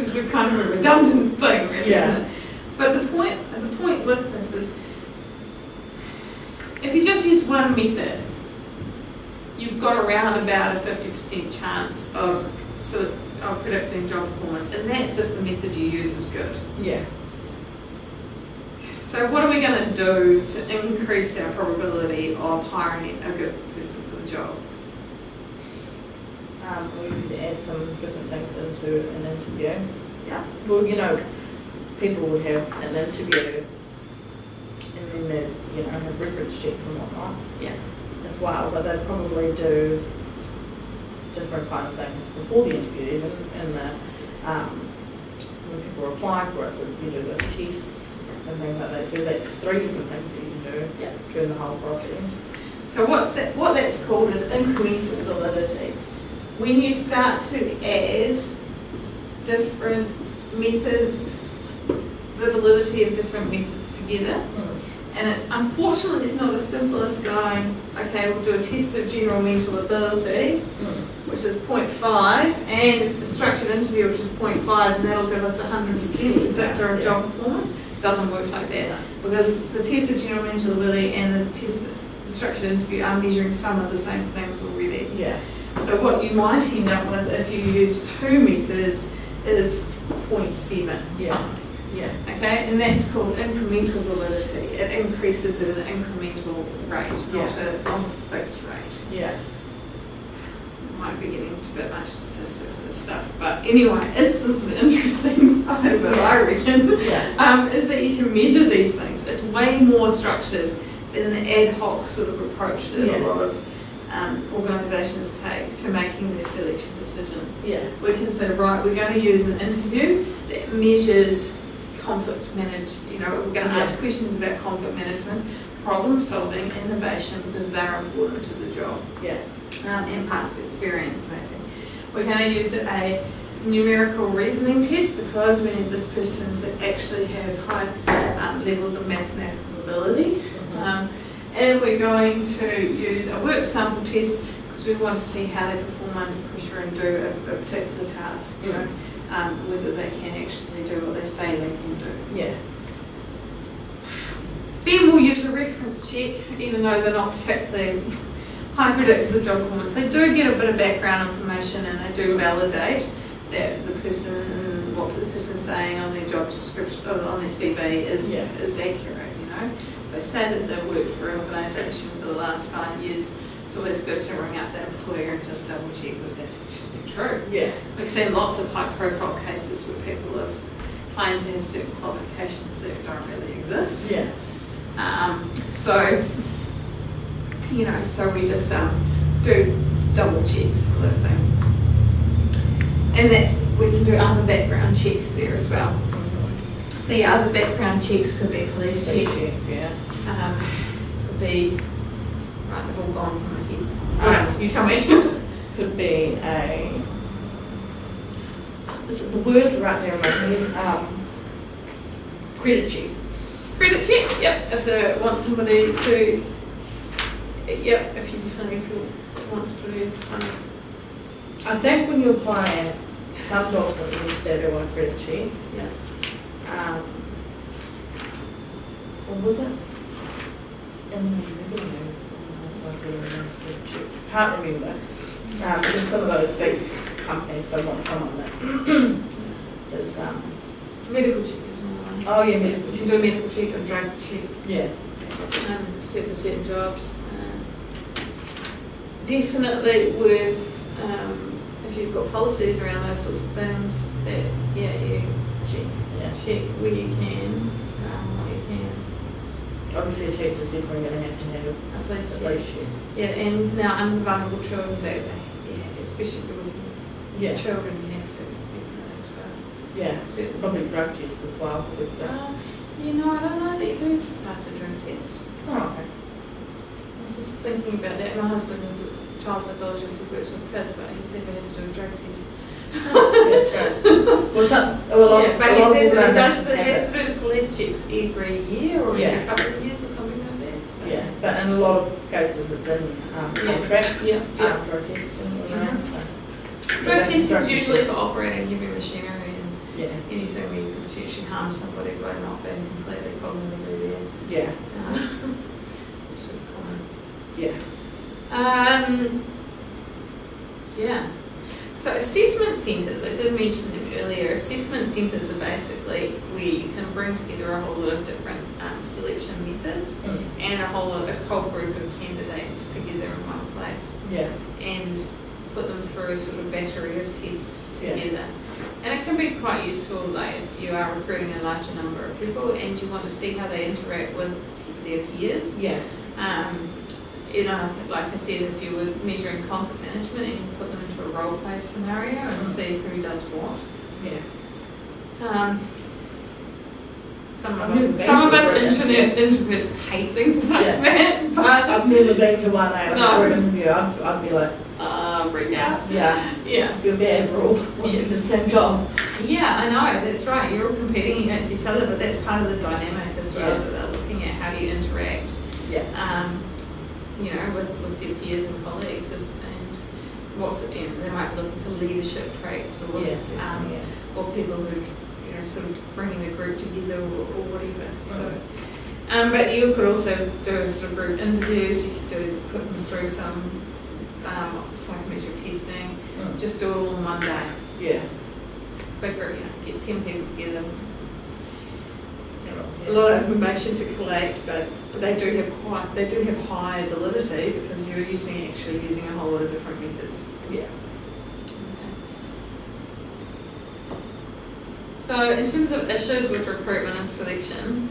It's a kind of a redundant thing, really, isn't it? But the point with this is, if you just use one method, you've got around about a 50% chance of predicting job performance, and that's if the method you use is good. Yeah. So what are we going to do to increase our probability of hiring a good person for the job? We could add some different things into an interview. Yeah. Well, people would have an interview and then they'd, have reference checks and whatnot. Yeah. As well, but they'd probably do different kind of things before the interview, even in the, when people are applying for it, so you do those tests and things like that. So that's 3 different things that you can do during the whole process. So what that's called is incremental validity. When you start to add different methods, the validity of different methods together, and it's unfortunately it's not as simple as going, okay, we'll do a test of general mental ability, which is 0.5, and a structured interview, which is 0.5, and that'll give us 100% predictor of job performance. It doesn't work like that, because the test of general mental ability and the structured interview are measuring some of the same things already. Yeah. So what you might end up with if you use 2 methods is 0.7 something. Yeah. Okay, and that's called incremental validity. It increases at an incremental rate, not a fixed rate. Yeah. Might be getting into a bit much statistics and stuff, but anyway, this is the interesting side of it, I reckon, is that you can measure these things. It's way more structured than an ad hoc sort of approach that a lot of organisations take to making their selection decisions. Yeah. We can say, right, we're going to use an interview that measures conflict management. We're going to ask questions about conflict management, problem solving, innovation, because they're important to the job. Yeah. And past experience maybe. We're going to use a numerical reasoning test because we need this person to actually have high levels of mathematical ability. And we're going to use a work sample test because we want to see how they perform under pressure and do a particular task, whether they can actually do what they say they can do. Yeah. Then we'll use a reference check, even though they're not particularly high predictors of job performance. They do get a bit of background information and they do validate that what the person's saying on their job description, on their CV is accurate, They say that they've worked for an organisation for the last 5 years. It's always good to ring up that employer and just double check that that's actually true. Yeah. We've seen lots of high profile cases where people have claimed to have certain qualifications that don't really exist. Yeah. So we just do double checks for those things. And we can do other background checks there as well. So other background checks could be police check. Could be, right, they've all gone from my head. What else? You tell me. Could be the words right there in my head. Credit check. Credit check, yep. If they want somebody to, if you definitely feel wants to use kind of. I think when you apply some jobs that you say they want a credit check. Yeah. What was it? Can't remember. Just some of those big companies, they want someone that is Medical check is another one. oh yeah, medical You check. can do a medical check or drug check. Yeah. For certain jobs. Definitely with, if you've got policies around those sorts of things, that, you check where you can, what you can. Obviously, a teacher's definitely going to have to have A police a check. police check. Yeah, and now under vulnerable children, so especially if you're working with children, you have to definitely as well. Yeah, Certainly. probably drug test as well with that. I don't know that you do pass a drug test. Oh, okay. I was just thinking about that. My husband is a child psychologist who works with kids, but he's never had to do a drug test. Well, But he said he has to do the police checks every year or every couple of years or something like that. So. Yeah, but in a lot of cases it's in contract for a test. Drug testing is usually for operating heavy machinery and Yeah. anything where you could potentially harm somebody by not being completely cognitively there, Yeah. which is common. Yeah. Yeah. So assessment centres, I did mention them earlier. Assessment centres are basically where you can bring together a whole lot of different selection methods and a whole group of candidates together in one place. Yeah. And put them through a sort of battery of tests together. Yeah. And it can be quite useful, like if you are recruiting a larger number of people and you want to see how they interact with their peers. Yeah. You know, like I said, if you were measuring conflict management and you put them into a role play scenario and see who does what. Yeah. Some of us introverts hate things like that, but I've never been to one interview. I'd be like, freak out. Yeah. Feel bad for all wanting the same job. Yeah, I know, that's right. You're all competing against each other, but that's part of the dynamic as well, that they're looking at how do you interact. Yeah. You know, with your peers and colleagues, and what's they might be looking for leadership traits or or people who sort of bringing the group together or whatever. So, but you could also do sort of group interviews. You could put them through some psychometric testing. Just do it all in one day. Yeah. Big group, get 10 people together. A lot of information to collect, but they do have high validity because you're using a whole lot of different methods. Yeah. Okay. So in terms of issues with recruitment and selection,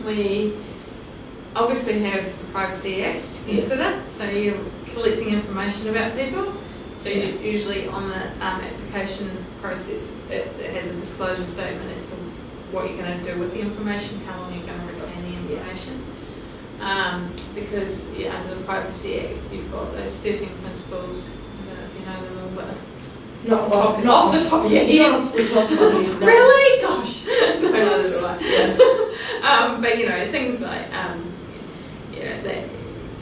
we obviously have the Privacy Act to consider. So you're collecting information about people. So you usually on the application process, it has a disclosure statement as to what you're going to do with the information, how long you're going to retain the information. Because under the Privacy Act, you've got those 13 principles. I don't know if you know them all, but not off the top of your head. Really? Gosh. No, neither do I. But things like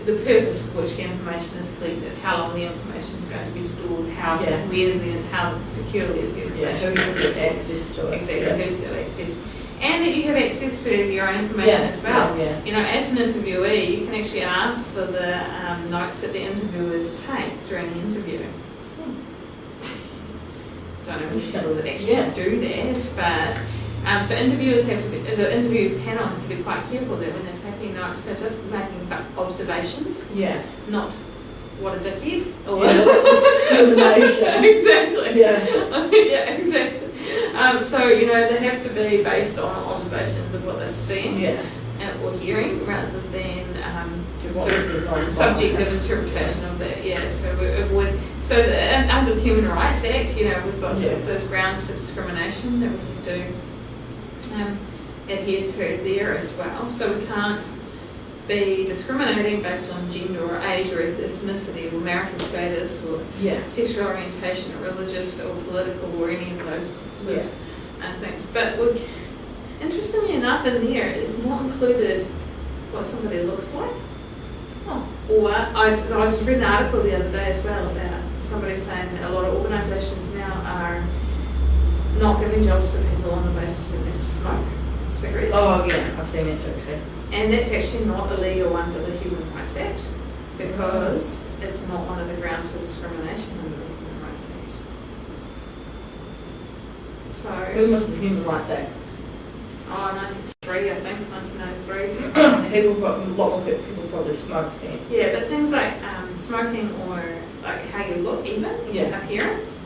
the purpose for which the information is collected, how long the information is going to be stored, how securely is the information. Who has access to it. Exactly, who's got access. And that you have access to your own information as well. As an interviewee, you can actually ask for the notes that the interviewers take during the interview. Don't know if people that actually do that, but so interviewers the interview panel have to be quite careful that when they're taking notes, they're just making observations, not what a dickhead or discrimination. Exactly. Yeah. Exactly. So they have to be based on observations of what they're seeing or hearing, rather than sort of subjective interpretation of that. Under the Human Rights Act, we've got those grounds for discrimination that we do adhere to there as well. So we can't be discriminating based on gender or age or ethnicity or marital status or sexual orientation or religious or political or any of those sort of things. But interestingly enough, in there is not included what somebody looks like. Or I was reading an article the other day as well about somebody saying that a lot of organisations now are not giving jobs to people on the basis that they smoke cigarettes. Oh yeah, I've seen that too actually. And that's actually not illegal under the Human Rights Act because it's not one of the grounds for discrimination under the Human Rights Act. So when was the Human Rights Act? 93, I think, 1993. So a lot more people probably smoke. Yeah, but things like smoking or like how you look, even appearance.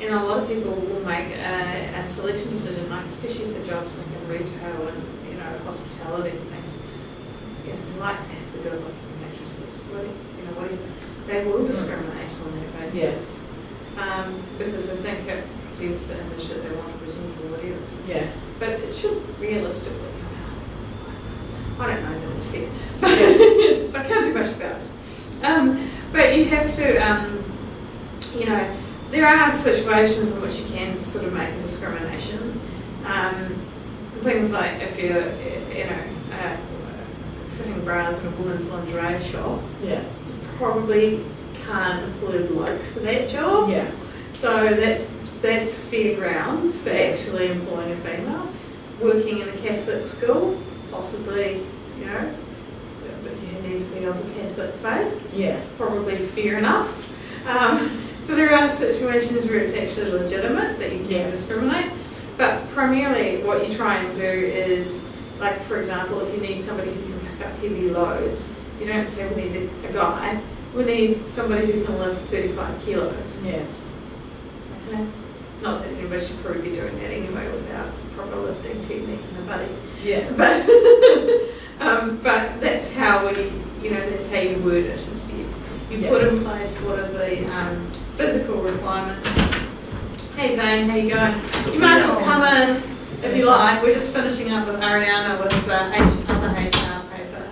And a lot of people will make a selection decision, like especially for jobs like in retail and hospitality and things. They like to have the good looking mattresses, whatever. They will discriminate on that basis. Because I think it presents the image that they want to present or whatever. Yeah. But it should realistically come out. I don't know that it's fair, but I can't do much about it. But you have to, there are situations in which you can sort of make a discrimination. Things like if you're, fitting bras in a woman's lingerie shop, you probably can't employ a bloke for that job. So that's that's fair grounds for actually employing a female. Working in a Catholic school, possibly, you know, but you need to be of the Catholic faith. Yeah. Probably fair enough. So there are situations where it's actually legitimate that you can discriminate, but primarily what you try and do is, like for example, if you need somebody who can pick up heavy loads, you don't say we need a guy, we need somebody who can lift 35 kilos. Yeah. Okay? Not that anybody should probably be doing that anyway without proper lifting technique in the body. Yeah. But that's how that's how you word it instead. You put in place what are the physical requirements. Hey Zane, how you going? You might as well come in if you like. We're just finishing up with Ariana with the other HR paper.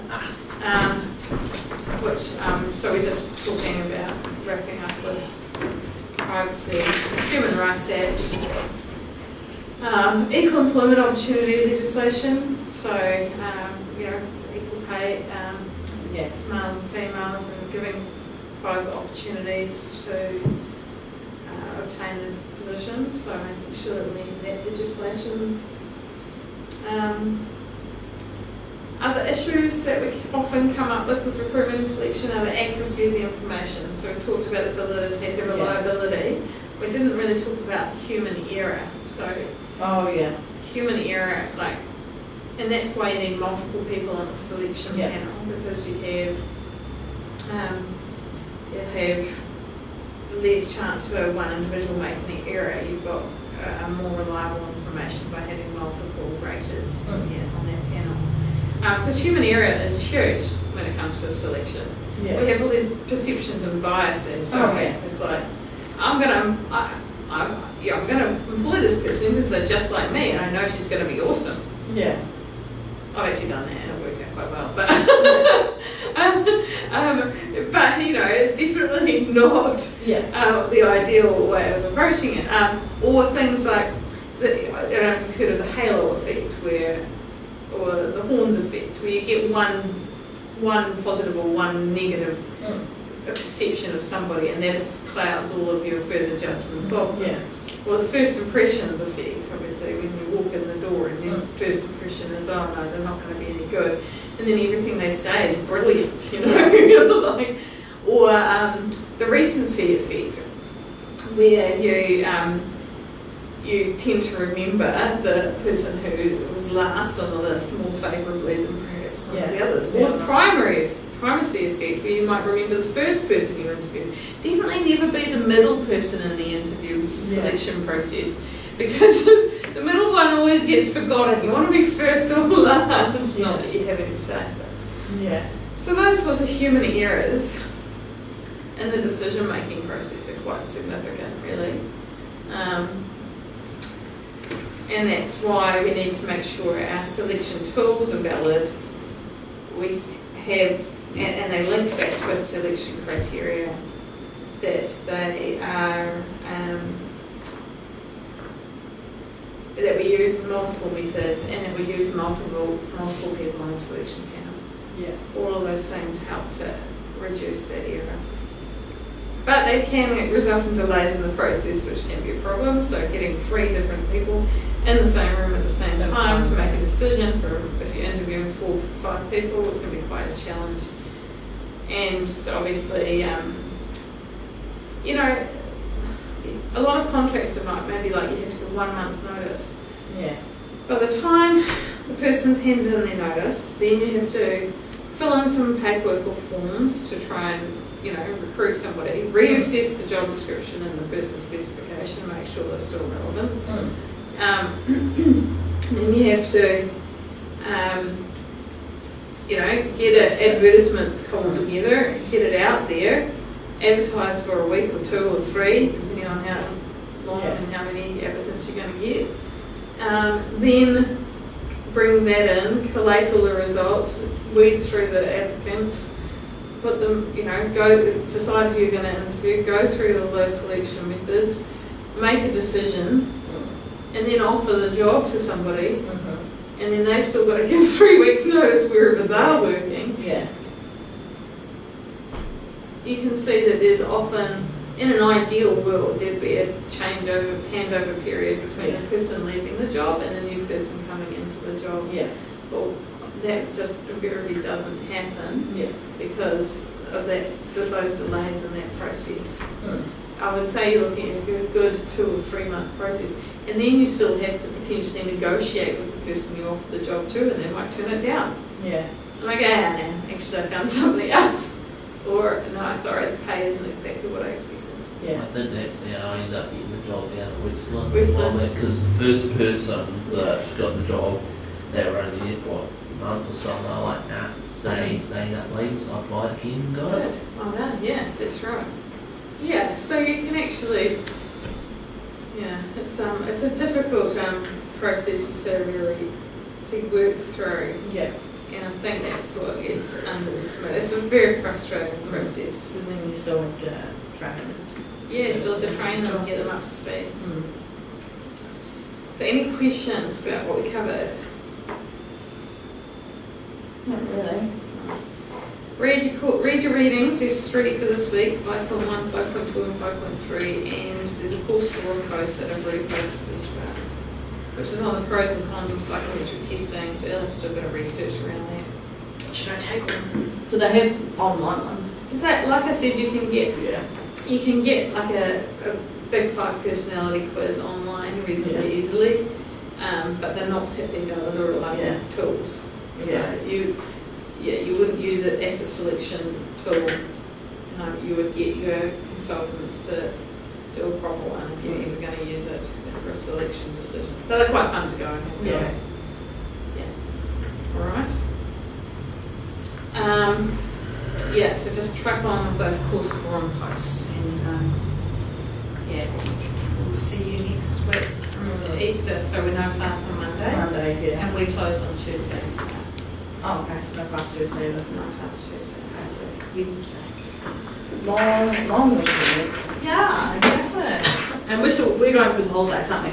So we're just talking about wrapping up with Privacy, Human Rights Act, equal employment opportunity legislation, so equal pay, males and females, and giving private opportunities to obtain the positions, so making sure that we meet that legislation. Other issues that we often come up with recruitment and selection are the accuracy of the information. So we talked about the validity, the reliability. We didn't really talk about human error. So human error, and that's why you need multiple people on a selection panel, because you have less chance for one individual making an error. You've got more reliable information by having multiple raters on that panel. Because human error is huge when it comes to selection. Yeah. We have all these perceptions and biases, don't we? It's like, I'm gonna employ this person because they're just like me, and I know she's gonna be awesome. Yeah. I've actually done that, and it worked out quite well. But it's definitely not the ideal way of approaching it. Or things like, I don't know if you've heard of the halo effect, or the horns effect, where you get one positive or one negative perception of somebody, and that clouds all of your further judgments of them. Well, the first impressions effect, obviously, when you walk in the door and your first impression is, oh no, they're not going to be any good, and then everything they say is brilliant, or the recency effect, where you tend to remember the person who was last on the list more favourably than perhaps some of the others. Or the primacy effect, where you might remember the first person you interviewed. Definitely never be the middle person in the interview selection process, because the middle one always gets forgotten. You want to be first or last. Not that you have any say. So those sorts of human errors in the decision-making process are quite significant, really. And that's why we need to make sure our selection tools are valid. We have, and they link back to a selection criteria, that they are, that we use multiple methods, and that we use multiple people on the selection panel. All of those things help to reduce that error. But they can result in delays in the process, which can be a problem. So getting 3 different people in the same room at the same time to make a decision for, if you're interviewing 4 or 5 people, it can be quite a challenge. And obviously, a lot of contracts are maybe like you have to give 1 month's notice. By the time the person's handed in their notice, then you have to fill in some paperwork or forms to try and recruit somebody, reassess the job description and the person's specification, make sure they're still relevant. Then you have to, get an advertisement called together, get it out there, advertise for a week or 2 or 3, depending on how long and how many applicants you're going to get. Then bring that in, collate all the results, weed through the applicants, put them, go decide who you're going to interview, go through all those selection methods, make a decision, and then offer the job to somebody, and then they've still got to give 3 weeks' notice wherever they're working. You can see that there's often in an ideal world, there'd be a handover period between the person leaving the job and the new person coming into the job. Yeah. Well, that just invariably doesn't happen Yeah. because of those delays in that process. Mm. I would say you're looking at a good 2 or 3 month process, and then you still have to potentially negotiate with the person you offer the job to, and they might turn it down. Yeah. I'm like, no, actually I found somebody else. Or, no, sorry, the pay isn't exactly what I expected. Yeah. I think that's how I ended up getting the job down at Westland. Westland. Because the first person that got the job, they were only there for a month or so, and they were like, nah, they ended up leaving, so I applied again and got it. Oh, no, yeah, that's right. Yeah, so you can actually, yeah, it's a difficult process to really work through. Yeah. And I think that's what gets underestimated. It's a very frustrating process. Because then you still have to train them. Yeah, still have to train them and get them up to speed. Mm. So any questions about what we covered? Not really. Read your readings. There's 3 for this week, 5.1, 5.2 and 5.3, and there's a course forum post that I've already posted as well, which is on the pros and cons of psychometric testing, so you'll have to do a bit of research around that. Should I take one? Do they have online ones? That, like I said, you can get Yeah. like a big 5 personality quiz online reasonably easily, but they're not particularly valid or reliable tools. Yeah. So you wouldn't use it as a selection tool. You would get your consultants to do a proper one if you're ever going to use it for a selection decision. But they're quite fun to go. Yeah. All right. So just track on with those course forum posts, and we'll see you next week. Remember Easter, so we're no class on Monday. Yeah. And we close on Tuesday. So Oh, okay, so no class Tuesday either. no class Tuesday. Okay, so Wednesday. Long weekend. Yeah, exactly. And we're going through the holidays, aren't we?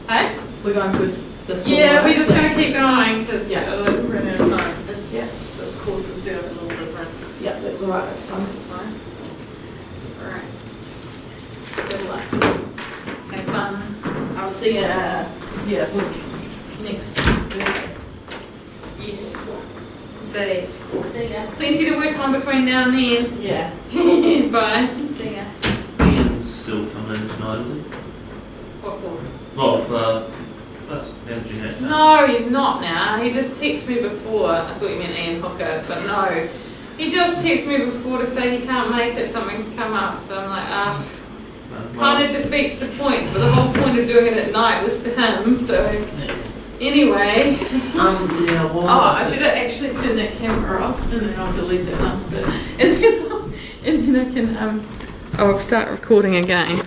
Hey? We're going through the school Yeah, we're holidays, just so- going to keep going because Yeah. we're running out of time. Yeah. This course is set up a little different. Yeah, that's all right. That's fine. That's fine. All right. Good luck. Have fun. I'll see you next Thursday. Yes. Indeed. See ya. Plenty to work on between now and then. Yeah. Bye. See ya. Ian's still coming in tonight, is he? What for? Well, that's MGT101. No, he's not now. He just texted me before. I thought you meant Ian Hooker, but no. He just texted me before to say he can't make it, something's come up. So I'm like, kind of defeats the point. But the whole point of doing it at night was for him, so anyway. Yeah, well. Oh, I better actually turn that camera off and then I'll delete that last bit. And then I can, I'll start recording again.